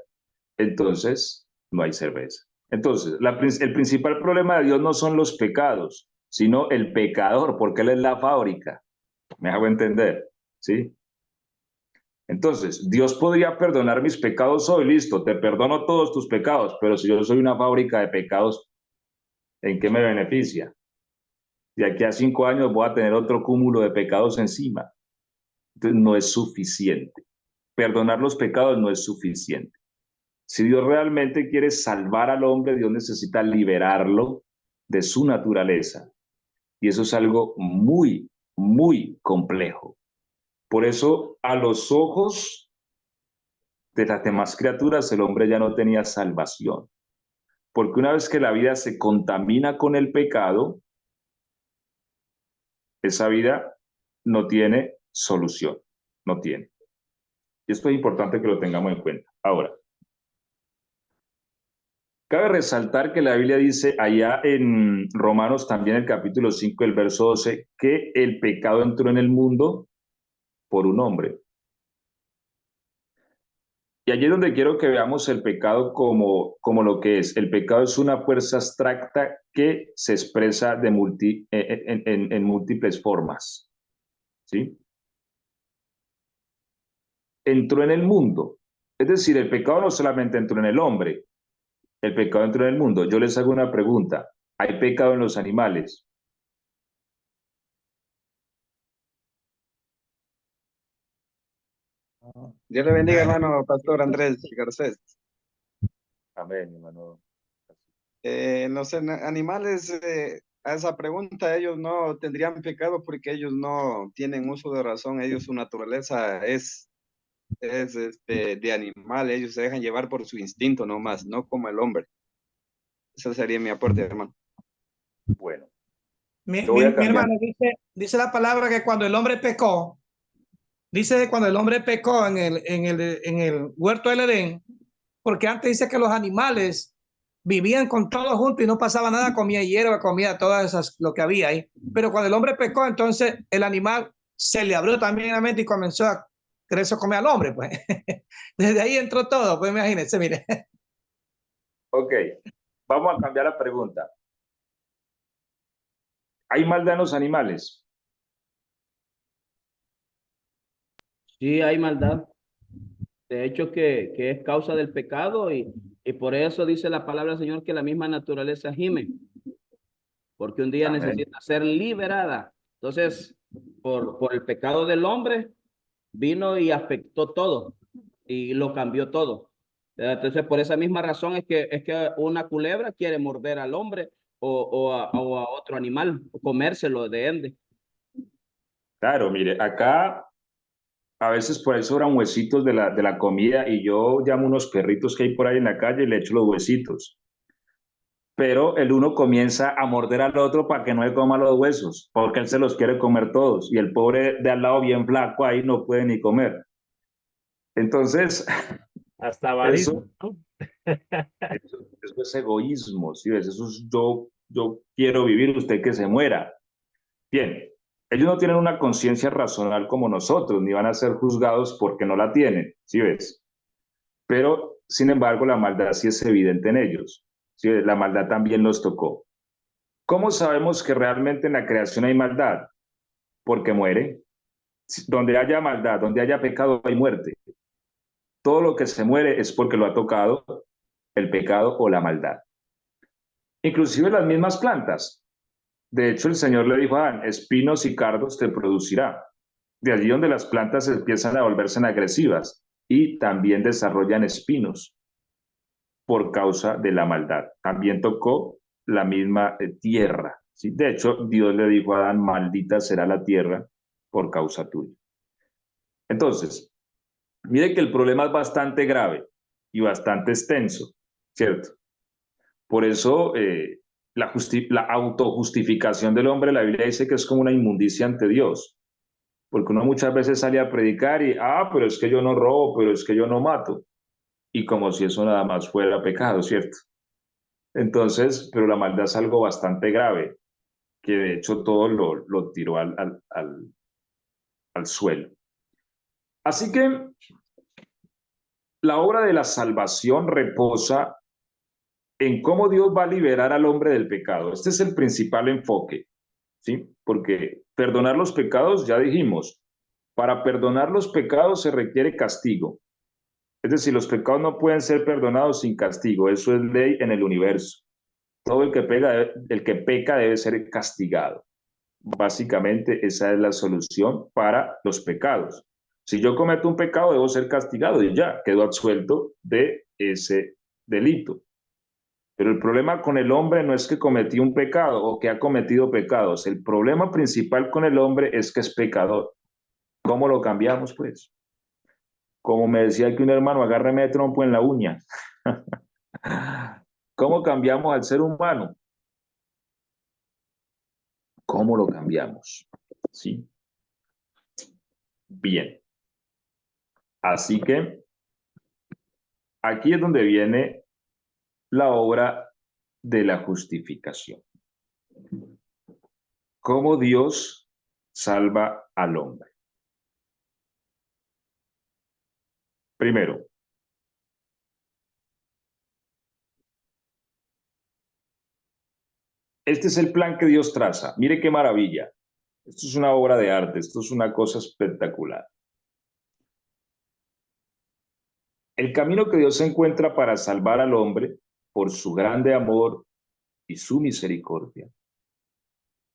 entonces no hay cerveza. Entonces, el principal problema de Dios no son los pecados, sino el pecador, porque Él es la fábrica. ¿Me hago entender? ¿Sí? Entonces, Dios podría perdonar mis pecados hoy, listo, te perdono todos tus pecados, pero si yo soy una fábrica de pecados, ¿en qué me beneficia? De aquí a 5 años voy a tener otro cúmulo de pecados encima. Entonces, no es suficiente. Perdonar los pecados no es suficiente. Si Dios realmente quiere salvar al hombre, Dios necesita liberarlo de su naturaleza. Y eso es algo muy, muy complejo. Por eso, a los ojos de las demás criaturas, el hombre ya no tenía salvación. Porque una vez que la vida se contamina con el pecado, esa vida no tiene solución, no tiene. Y esto es importante que lo tengamos en cuenta. Ahora, cabe resaltar que la Biblia dice allá en Romanos también el capítulo 5, el verso 12, que el pecado entró en el mundo por un hombre. Y allí es donde quiero que veamos el pecado como lo que es. El pecado es una fuerza abstracta que se expresa en múltiples formas. ¿Sí? Entró en el mundo. Es decir, el pecado no solamente entró en el hombre, el pecado entró en el mundo. Yo les hago una pregunta. ¿Hay pecado en los animales? Dios le bendiga, hermano Pastor Andrés Garcés. Amén, hermano. Los animales, a esa pregunta, ellos no tendrían pecado porque ellos no tienen uso de razón. Ellos, su naturaleza es de animal. Ellos se dejan llevar por su instinto nomás, no como el hombre. Ese sería mi aporte, hermano. Bueno, Mi, yo voy mi- a mi cambiar. hermano dice la palabra que cuando el hombre pecó, dice que cuando el hombre pecó en el huerto del Edén, porque antes dice que los animales vivían con todos juntos y no pasaba nada, comía hierba, comía todas esas, lo que había ahí. Pero cuando el hombre pecó, entonces el animal se le abrió también la mente y comenzó a quererse comer al hombre, pues. Desde ahí entró todo, pues imagínense, mire. Ok, vamos a cambiar la pregunta. ¿Hay maldad en los animales? Sí, hay maldad. De hecho, que es causa del pecado y por eso dice la palabra del Señor que la misma naturaleza gime, porque un día Amén. necesita ser liberada. Entonces, por el pecado del hombre, vino y afectó todo y lo cambió todo. Entonces, por esa misma razón es que una culebra quiere morder al hombre o a otro animal, o comérselo de ende. Claro, mire, acá a veces por ahí sobran huesitos de la comida y yo llamo unos perritos que hay por ahí en la calle y le echo los huesitos. Pero el uno comienza a morder al otro para que no le coma los huesos, porque él se los quiere comer todos y el pobre de al lado bien flaco ahí no puede ni comer. Entonces, Hasta avarismo, eso, ¿no? eso es egoísmo, ¿sí ves? Eso es yo quiero vivir, usted que se muera. Bien, ellos no tienen una conciencia racional como nosotros, ni van a ser juzgados porque no la tienen, ¿sí ves? Pero, sin embargo, la maldad sí es evidente en ellos, ¿sí ves? La maldad también los tocó. ¿Cómo sabemos que realmente en la creación hay maldad? Porque muere. Donde haya maldad, donde haya pecado, hay muerte. Todo lo que se muere es porque lo ha tocado el pecado o la maldad. Inclusive las mismas plantas. De hecho, el Señor le dijo a Adán, espinos y cardos te producirá. De allí donde las plantas empiezan a volverse agresivas y también desarrollan espinos por causa de la maldad. También tocó la misma tierra. ¿Sí? De hecho, Dios le dijo a Adán, maldita será la tierra por causa tuya. Entonces, mire que el problema es bastante grave y bastante extenso, ¿cierto? Por eso la autojustificación del hombre, la Biblia dice que es como una inmundicia ante Dios. Porque uno muchas veces sale a predicar y, pero es que yo no robo, pero es que yo no mato. Y como si eso nada más fuera pecado, ¿cierto? Entonces, pero la maldad es algo bastante grave, que de hecho todo lo tiró al suelo. Así que la obra de la salvación reposa en cómo Dios va a liberar al hombre del pecado. Este es el principal enfoque, ¿sí? Porque perdonar los pecados, ya dijimos, para perdonar los pecados se requiere castigo. Es decir, los pecados no pueden ser perdonados sin castigo. Eso es ley en el universo. Todo el que peca debe ser castigado. Básicamente, esa es la solución para los pecados. Si yo cometo un pecado, debo ser castigado y ya, quedo absuelto de ese delito. Pero el problema con el hombre no es que cometió un pecado o que ha cometido pecados. El problema principal con el hombre es que es pecador. ¿Cómo lo cambiamos, pues? Como me decía que un hermano, agárreme de trompo en la uña. ¿Cómo cambiamos al ser humano? ¿Cómo lo cambiamos? ¿Sí? Bien. Así que aquí es donde viene la obra de la justificación. ¿Cómo Dios salva al hombre? Primero, este es el plan que Dios traza. Mire qué maravilla. Esto es una obra de arte, esto es una cosa espectacular. El camino que Dios encuentra para salvar al hombre por su grande amor y su misericordia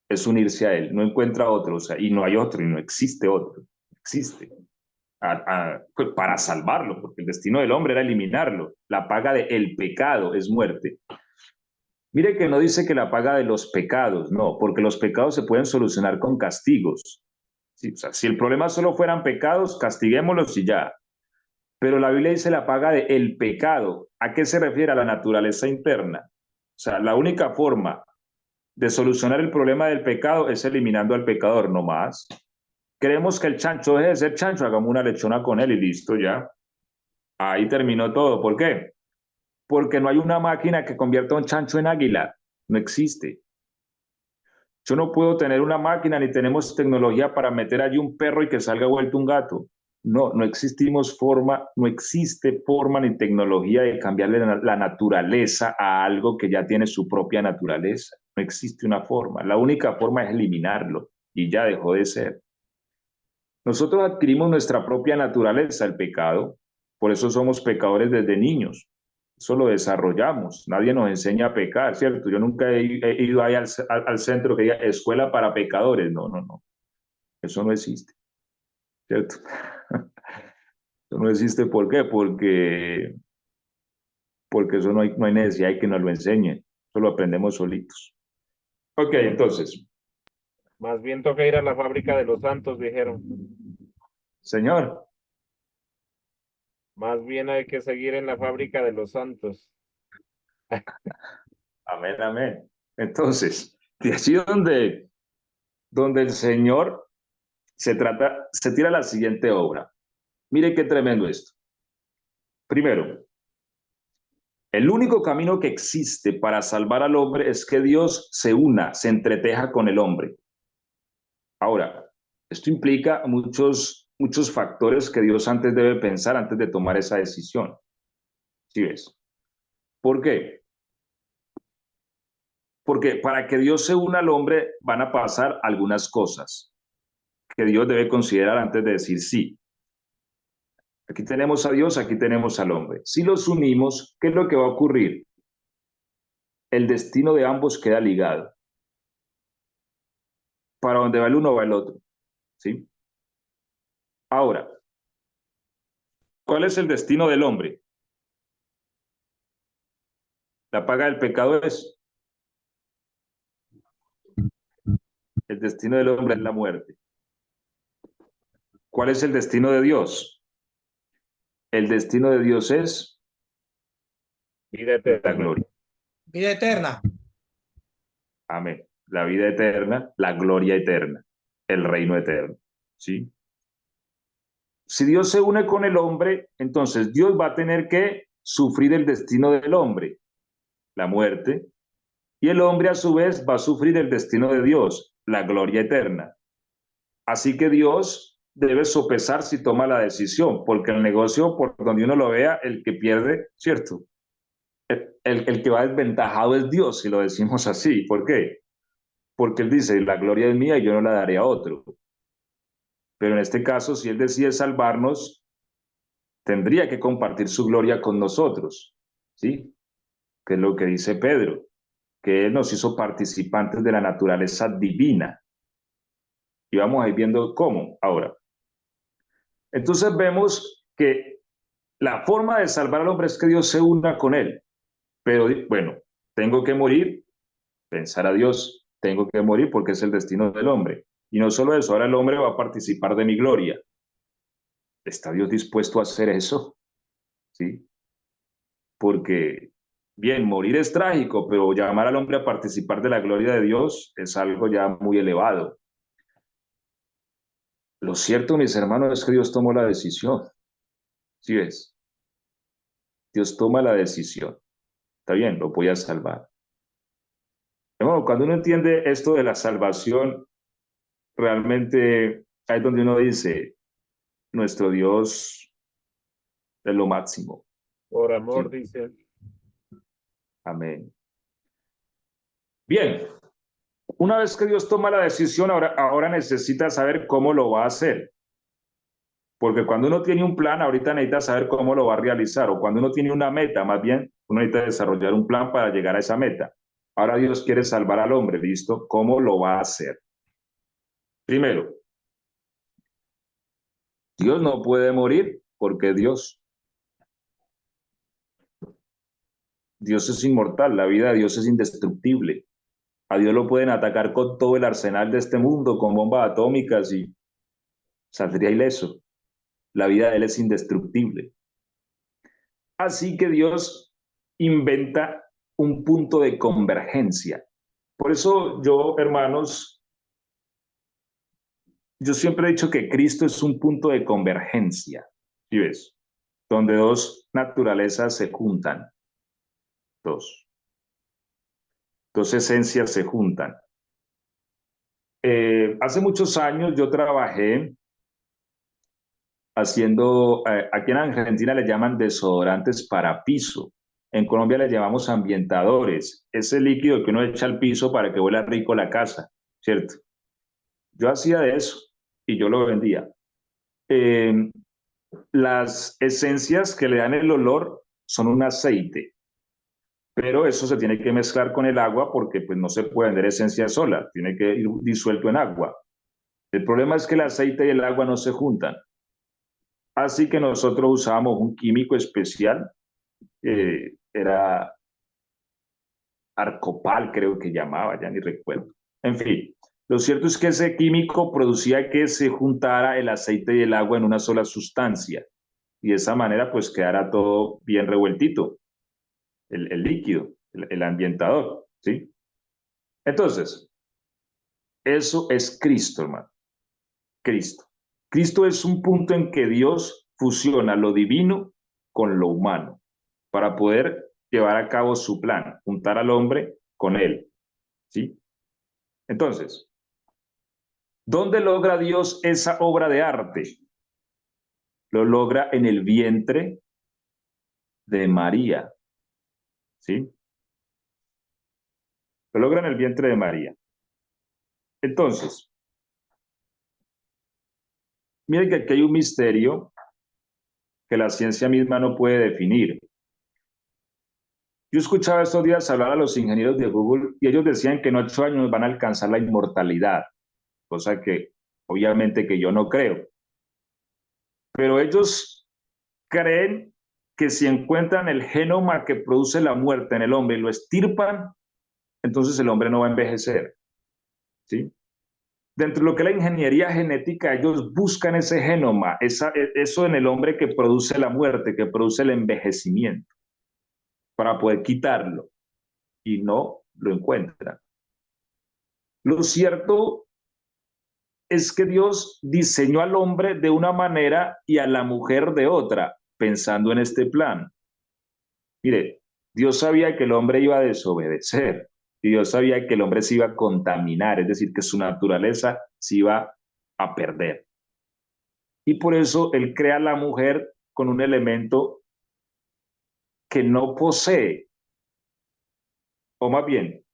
es unirse a Él. No encuentra otro, o sea, y no hay otro, y no existe otro. Existe. Para salvarlo, porque el destino del hombre era eliminarlo. La paga del pecado es muerte. Mire que no dice que la paga de los pecados, no, porque los pecados se pueden solucionar con castigos. Sí, o sea, si el problema solo fueran pecados, castiguémoslos y ya. Pero la Biblia dice la paga del pecado. ¿A qué se refiere? A la naturaleza interna. O sea, la única forma de solucionar el problema del pecado es eliminando al pecador, no más. Queremos que el chancho deje de ser chancho, hagamos una lechona con él y listo ya. Ahí terminó todo. ¿Por qué? Porque no hay una máquina que convierta un chancho en águila. No existe. Yo no puedo tener una máquina ni tenemos tecnología para meter allí un perro y que salga vuelto un gato. No, no existe forma ni tecnología de cambiarle la naturaleza a algo que ya tiene su propia naturaleza. No existe una forma. La única forma es eliminarlo y ya dejó de ser. Nosotros adquirimos nuestra propia naturaleza, el pecado. Por eso somos pecadores desde niños. Eso lo desarrollamos. Nadie nos enseña a pecar, ¿cierto? Yo nunca he ido ahí al centro que diga escuela para pecadores. No, no, no. Eso no existe, ¿cierto? Eso no existe. ¿Por qué? Porque eso no hay necesidad de que nos lo enseñen. Eso lo aprendemos solitos. Ok, entonces. Más bien toca ir a la fábrica de los santos, dijeron. Señor. Más bien hay que seguir en la fábrica de los santos. Amén, amén. Entonces, de allí donde el Señor se tira la siguiente obra. Mire qué tremendo esto. Primero, el único camino que existe para salvar al hombre es que Dios se una, se entreteja con el hombre. Ahora, esto implica muchos factores que Dios antes debe pensar antes de tomar esa decisión. ¿Sí ves? ¿Por qué? Porque para que Dios se una al hombre van a pasar algunas cosas que Dios debe considerar antes de decir sí. Aquí tenemos a Dios, aquí tenemos al hombre. Si los unimos, ¿qué es lo que va a ocurrir? El destino de ambos queda ligado. Para donde va el uno va el otro. ¿Sí? Ahora, ¿cuál es el destino del hombre? La paga del pecado es. El destino del hombre es la muerte. ¿Cuál es el destino de Dios? El destino de Dios es vida eterna. La gloria. Vida eterna. Amén. La vida eterna, la gloria eterna, el reino eterno. ¿sí? Si Dios se une con el hombre, entonces Dios va a tener que sufrir el destino del hombre, la muerte, y el hombre a su vez va a sufrir el destino de Dios, la gloria eterna. Así que Dios debe sopesar si toma la decisión, porque el negocio, por donde uno lo vea, el que pierde, ¿cierto? El que va desventajado es Dios, si lo decimos así. ¿Por qué? Porque Él dice, la gloria es mía y yo no la daré a otro. Pero en este caso, si Él decide salvarnos, tendría que compartir su gloria con nosotros, ¿sí? Que es lo que dice Pedro, que Él nos hizo participantes de la naturaleza divina. Y vamos a ir viendo cómo ahora. Entonces vemos que la forma de salvar al hombre es que Dios se una con Él. Pero bueno, tengo que morir, pensar a Dios, tengo que morir porque es el destino del hombre. Y no solo eso, ahora el hombre va a participar de mi gloria. ¿Está Dios dispuesto a hacer eso? ¿Sí? Porque, bien, morir es trágico, pero llamar al hombre a participar de la gloria de Dios es algo ya muy elevado. Lo cierto, mis hermanos, es que Dios tomó la decisión. ¿Sí ves? Dios toma la decisión. Está bien, lo voy a salvar. Bueno, cuando uno entiende esto de la salvación, realmente ahí es donde uno dice, nuestro Dios es lo máximo. Por amor, ¿Sí? dice. Amén. Bien, una vez que Dios toma la decisión, ahora necesita saber cómo lo va a hacer. Porque cuando uno tiene un plan, ahorita necesita saber cómo lo va a realizar. O cuando uno tiene una meta, más bien, uno necesita desarrollar un plan para llegar a esa meta. Ahora Dios quiere salvar al hombre, ¿listo? ¿Cómo lo va a hacer? Primero, Dios no puede morir porque Dios es inmortal, la vida de Dios es indestructible. A Dios lo pueden atacar con todo el arsenal de este mundo, con bombas atómicas y saldría ileso. La vida de Él es indestructible. Así que Dios inventa un punto de convergencia. Por eso yo, hermanos, yo siempre he dicho que Cristo es un punto de convergencia, ¿sí ves? Donde dos naturalezas se juntan, dos esencias se juntan. Hace muchos años yo trabajé haciendo, aquí en Argentina le llaman desodorantes para piso. En Colombia le llamamos ambientadores. Ese líquido que uno echa al piso para que huela rico la casa, ¿cierto? Yo hacía de eso y yo lo vendía. Las esencias que le dan el olor son un aceite, pero eso se tiene que mezclar con el agua porque pues, no se puede vender esencia sola, tiene que ir disuelto en agua. El problema es que el aceite y el agua no se juntan. Así que nosotros usábamos un químico especial, era Arcopal, creo que llamaba, ya ni recuerdo. En fin, lo cierto es que ese químico producía que se juntara el aceite y el agua en una sola sustancia. Y de esa manera, pues quedara todo bien revueltito, el líquido, el ambientador, ¿sí? Entonces, eso es Cristo, hermano. Cristo. Cristo es un punto en que Dios fusiona lo divino con lo humano para poder llevar a cabo su plan, juntar al hombre con él, ¿sí? Entonces, ¿dónde logra Dios esa obra de arte? Lo logra en el vientre de María, ¿sí? Lo logra en el vientre de María. Entonces, miren que aquí hay un misterio que la ciencia misma no puede definir. Yo escuchaba estos días hablar a los ingenieros de Google y ellos decían que en 8 años van a alcanzar la inmortalidad, cosa que obviamente que yo no creo. Pero ellos creen que si encuentran el genoma que produce la muerte en el hombre y lo estirpan, entonces el hombre no va a envejecer, ¿sí? Dentro de lo que es la ingeniería genética, ellos buscan ese genoma, eso en el hombre que produce la muerte, que produce el envejecimiento, para poder quitarlo, y no lo encuentran. Lo cierto es que Dios diseñó al hombre de una manera y a la mujer de otra, pensando en este plan. Mire, Dios sabía que el hombre iba a desobedecer y Dios sabía que el hombre se iba a contaminar, es decir, que su naturaleza se iba a perder. Y por eso Él crea a la mujer con un elemento que no posee, o más bien,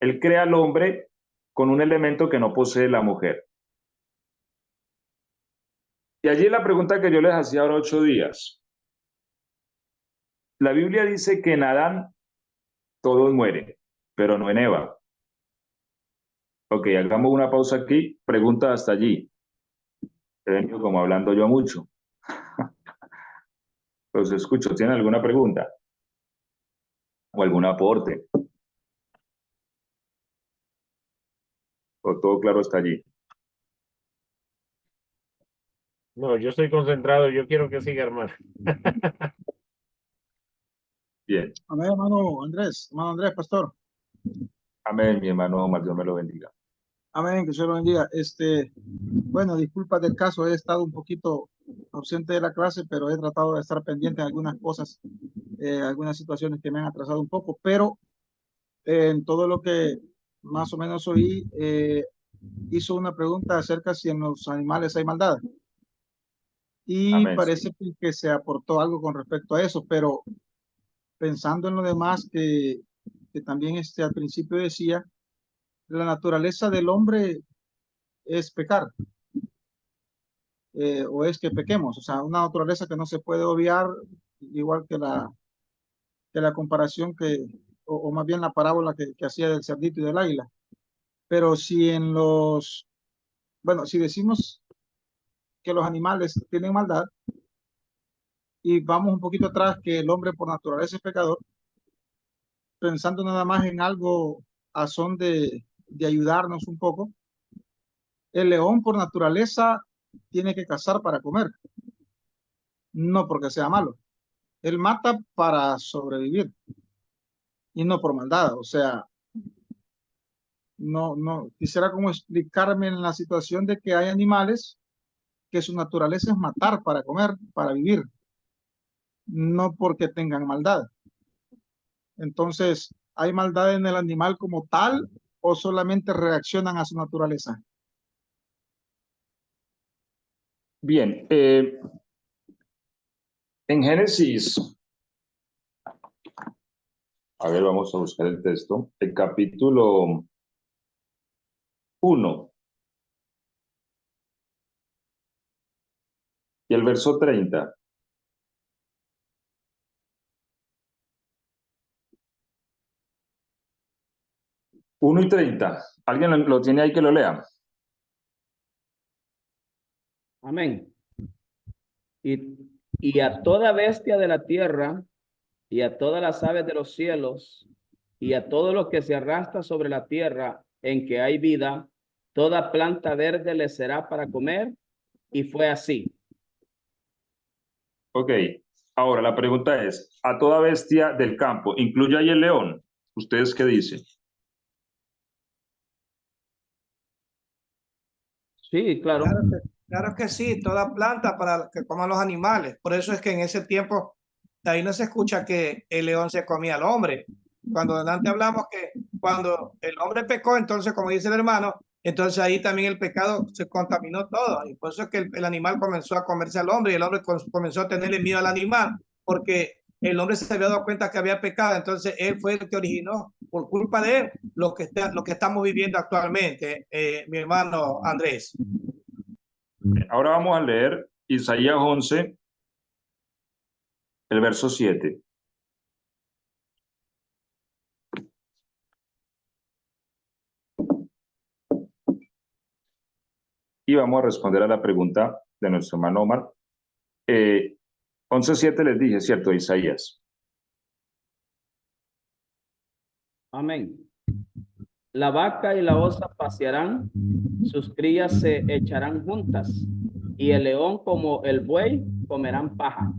Él crea al hombre con un elemento que no posee la mujer. Y allí la pregunta que yo les hacía ahora 8 días. La Biblia dice que en Adán todos mueren, pero no en Eva. Ok, hagamos una pausa aquí. Pregunta hasta allí. He venido como hablando yo mucho. Los escucho. ¿Tienen alguna pregunta? ¿O algún aporte? ¿O todo claro hasta allí? No, yo estoy concentrado, yo quiero que siga, hermano. Bien. Amén, hermano Andrés, pastor. Amén, mi hermano Omar, Dios me lo bendiga. Amén, que se lo bendiga. Bueno, disculpas del caso, he estado un poquito ausente de la clase, pero he tratado de estar pendiente de algunas cosas, algunas situaciones que me han atrasado un poco, pero en todo lo que más o menos oí, hizo una pregunta acerca si en los animales hay maldad. Y Amén, parece sí. que se aportó algo con respecto a eso, pero pensando en lo demás que también al principio decía, la naturaleza del hombre es pecar, o es que pequemos, o sea, una naturaleza que no se puede obviar, igual que la comparación o más bien la parábola que hacía del cerdito y del águila. Pero si bueno, si decimos que los animales tienen maldad y vamos un poquito atrás que el hombre por naturaleza es pecador, pensando nada más en algo a son de ayudarnos un poco, el león por naturaleza tiene que cazar para comer, no porque sea malo. Él mata para sobrevivir y no por maldad. O sea, no, quisiera como explicarme en la situación de que hay animales que su naturaleza es matar para comer, para vivir, no porque tengan maldad. Entonces, ¿hay maldad en el animal como tal o solamente reaccionan a su naturaleza? Bien, en Génesis, a ver, vamos a buscar el texto, el capítulo 1 y el verso 30. Uno y 30. ¿Alguien lo tiene ahí que lo lea? Amén. Y a toda bestia de la tierra, y a todas las aves de los cielos, y a todo lo que se arrastra sobre la tierra en que hay vida, toda planta verde le será para comer, y fue así. Ok, ahora la pregunta es, a toda bestia del campo, ¿incluye ahí el león? ¿Ustedes qué dicen? Sí, claro. Claro que sí, toda planta para que coman los animales. Por eso es que en ese tiempo, de ahí no se escucha que el león se comía al hombre. Cuando delante hablamos que cuando el hombre pecó, entonces, como dice el hermano, entonces ahí también el pecado se contaminó todo. Y por eso es que el animal comenzó a comerse al hombre y el hombre comenzó a tenerle miedo al animal, porque el hombre se había dado cuenta que había pecado. Entonces él fue el que originó, por culpa de él, lo que estamos viviendo actualmente, mi hermano Andrés. Ahora vamos a leer Isaías 11, el verso 7. Y vamos a responder a la pregunta de nuestro hermano Omar. 11:7 les dije, ¿cierto, Isaías? Amén. La vaca y la osa pasearán, sus crías se echarán juntas, y el león como el buey comerán paja.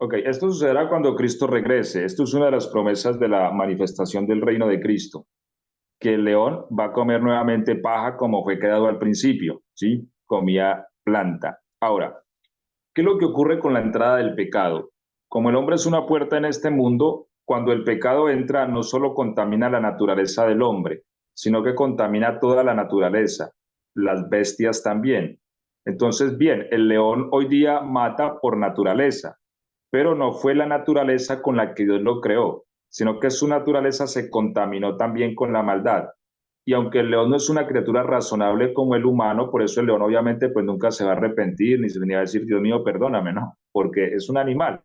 Ok, esto sucederá cuando Cristo regrese. Esto es una de las promesas de la manifestación del reino de Cristo. que el león va a comer nuevamente paja como fue creado al principio, ¿sí? Comía planta. Ahora, ¿qué es lo que ocurre con la entrada del pecado? Como el hombre es una puerta en este mundo, cuando el pecado entra no solo contamina la naturaleza del hombre, sino que contamina toda la naturaleza, las bestias también. Entonces, bien, el león hoy día mata por naturaleza, pero no fue la naturaleza con la que Dios lo creó, sino que su naturaleza se contaminó también con la maldad. Y aunque el león no es una criatura razonable como el humano, por eso el león obviamente pues nunca se va a arrepentir ni se venía a decir, Dios mío, perdóname, no, porque es un animal.